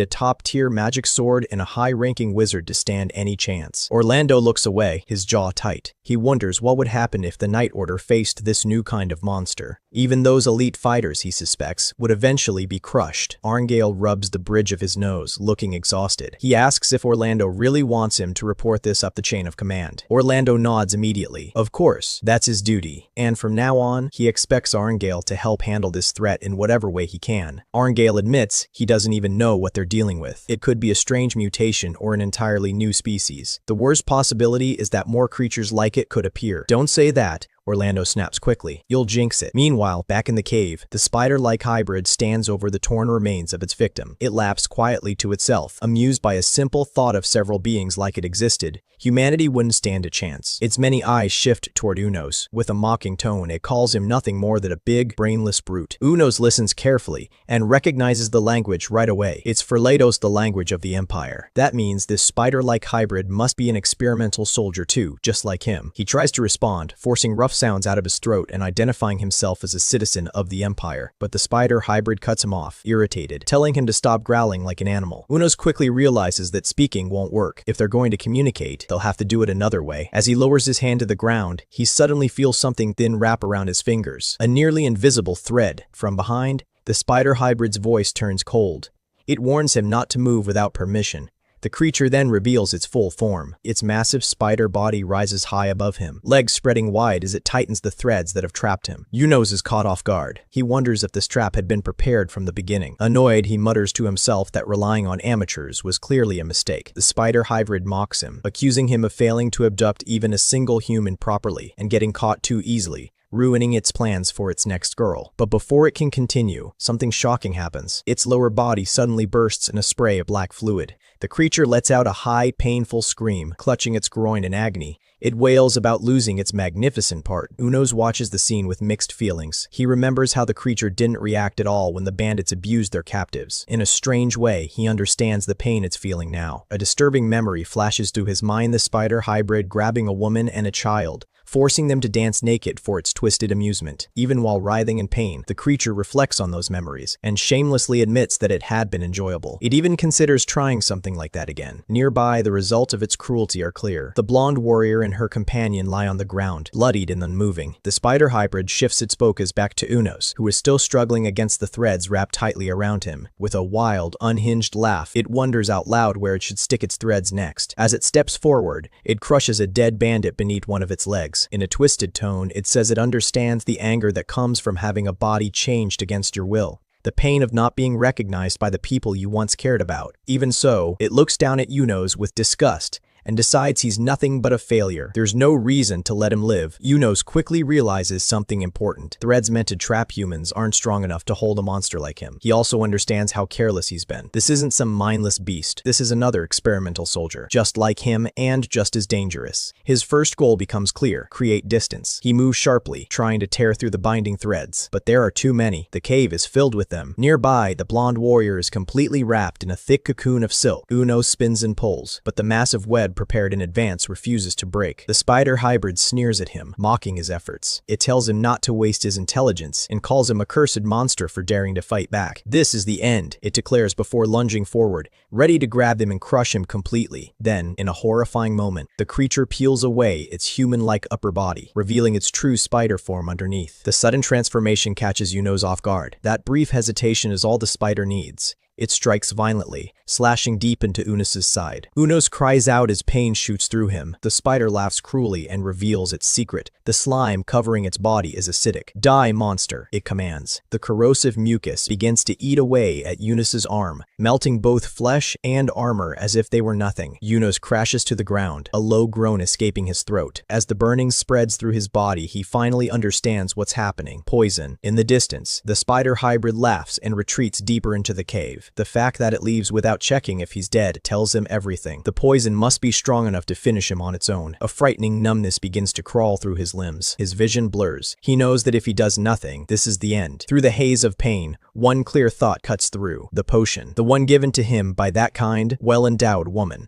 a top-tier magic sword and a high-ranking wizard to stand any chance. Orlando looks away, his jaw tight. He wonders what would happen if the Night Order faced this new kind of monster. Even those elite fighters, he suspects, would eventually be crushed. Arngale rubs the bridge of his nose, looking exhausted. He asks if Orlando really wants him to report this up the chain of command. Orlando nods immediately. Of course, that's his duty. And from now on, he expects Arngale to help handle this threat in whatever way he can. Arngale admits he doesn't even know what they're dealing with. It could be a strange mutation or an entirely new species. The worst possibility is that more creatures like it could appear. Don't say that. Orlando snaps quickly. You'll jinx it. Meanwhile, back in the cave, the spider-like hybrid stands over the torn remains of its victim. It laughs quietly to itself, amused by a simple thought of several beings like it existed. Humanity wouldn't stand a chance. Its many eyes shift toward Unos. With a mocking tone, it calls him nothing more than a big, brainless brute. Unos listens carefully and recognizes the language right away. It's Ferlados, the language of the Empire. That means this spider-like hybrid must be an experimental soldier too, just like him. He tries to respond, forcing rough sounds out of his throat and identifying himself as a citizen of the Empire. But the spider hybrid cuts him off, irritated, telling him to stop growling like an animal. Unos quickly realizes that speaking won't work. If they're going to communicate, they'll have to do it another way. As he lowers his hand to the ground, he suddenly feels something thin wrap around his fingers, a nearly invisible thread. From behind, the spider hybrid's voice turns cold. It warns him not to move without permission. The creature then reveals its full form. Its massive spider body rises high above him, legs spreading wide as it tightens the threads that have trapped him. Unos is caught off guard. He wonders if this trap had been prepared from the beginning. Annoyed, he mutters to himself that relying on amateurs was clearly a mistake. The spider hybrid mocks him, accusing him of failing to abduct even a single human properly and getting caught too easily, ruining its plans for its next girl. But before it can continue, something shocking happens. Its lower body suddenly bursts in a spray of black fluid. The creature lets out a high, painful scream, clutching its groin in agony. It wails about losing its magnificent part. Unos watches the scene with mixed feelings. He remembers how the creature didn't react at all when the bandits abused their captives. In a strange way, he understands the pain it's feeling now. A disturbing memory flashes through his mind, the spider hybrid grabbing a woman and a child, forcing them to dance naked for its twisted amusement. Even while writhing in pain, the creature reflects on those memories and shamelessly admits that it had been enjoyable. It even considers trying something like that again. Nearby, the results of its cruelty are clear. The blonde warrior and her companion lie on the ground, bloodied and unmoving. The spider hybrid shifts its focus back to Unos, who is still struggling against the threads wrapped tightly around him. With a wild, unhinged laugh, it wonders out loud where it should stick its threads next. As it steps forward, it crushes a dead bandit beneath one of its legs. In a twisted tone, it says it understands the anger that comes from having a body changed against your will. The pain of not being recognized by the people you once cared about. Even so, it looks down at Unos with disgust and decides he's nothing but a failure. There's no reason to let him live. Unos quickly realizes something important. Threads meant to trap humans aren't strong enough to hold a monster like him. He also understands how careless he's been. This isn't some mindless beast. This is another experimental soldier, just like him and just as dangerous. His first goal becomes clear: create distance. He moves sharply, trying to tear through the binding threads, but there are too many. The cave is filled with them. Nearby, the blonde warrior is completely wrapped in a thick cocoon of silk. Unos spins and pulls, but the massive web prepared in advance refuses to break. The spider hybrid sneers at him, mocking his efforts. It tells him not to waste his intelligence and calls him a cursed monster for daring to fight back. This is the end, it declares before lunging forward, ready to grab him and crush him completely. Then, in a horrifying moment, the creature peels away its human-like upper body, revealing its true spider form underneath. The sudden transformation catches Unos off guard. That brief hesitation is all the spider needs. It strikes violently, slashing deep into Unos' side. Unos cries out as pain shoots through him. The spider laughs cruelly and reveals its secret. The slime covering its body is acidic. Die, monster, it commands. The corrosive mucus begins to eat away at Unos' arm, melting both flesh and armor as if they were nothing. Unos crashes to the ground, a low groan escaping his throat. As the burning spreads through his body, he finally understands what's happening. Poison. In the distance, the spider hybrid laughs and retreats deeper into the cave. The fact that it leaves without checking if he's dead tells him everything. The poison must be strong enough to finish him on its own. A frightening numbness begins to crawl through his limbs. His vision blurs. He knows that if he does nothing, this is the end. Through the haze of pain, one clear thought cuts through. The potion. The one given to him by that kind, well-endowed woman.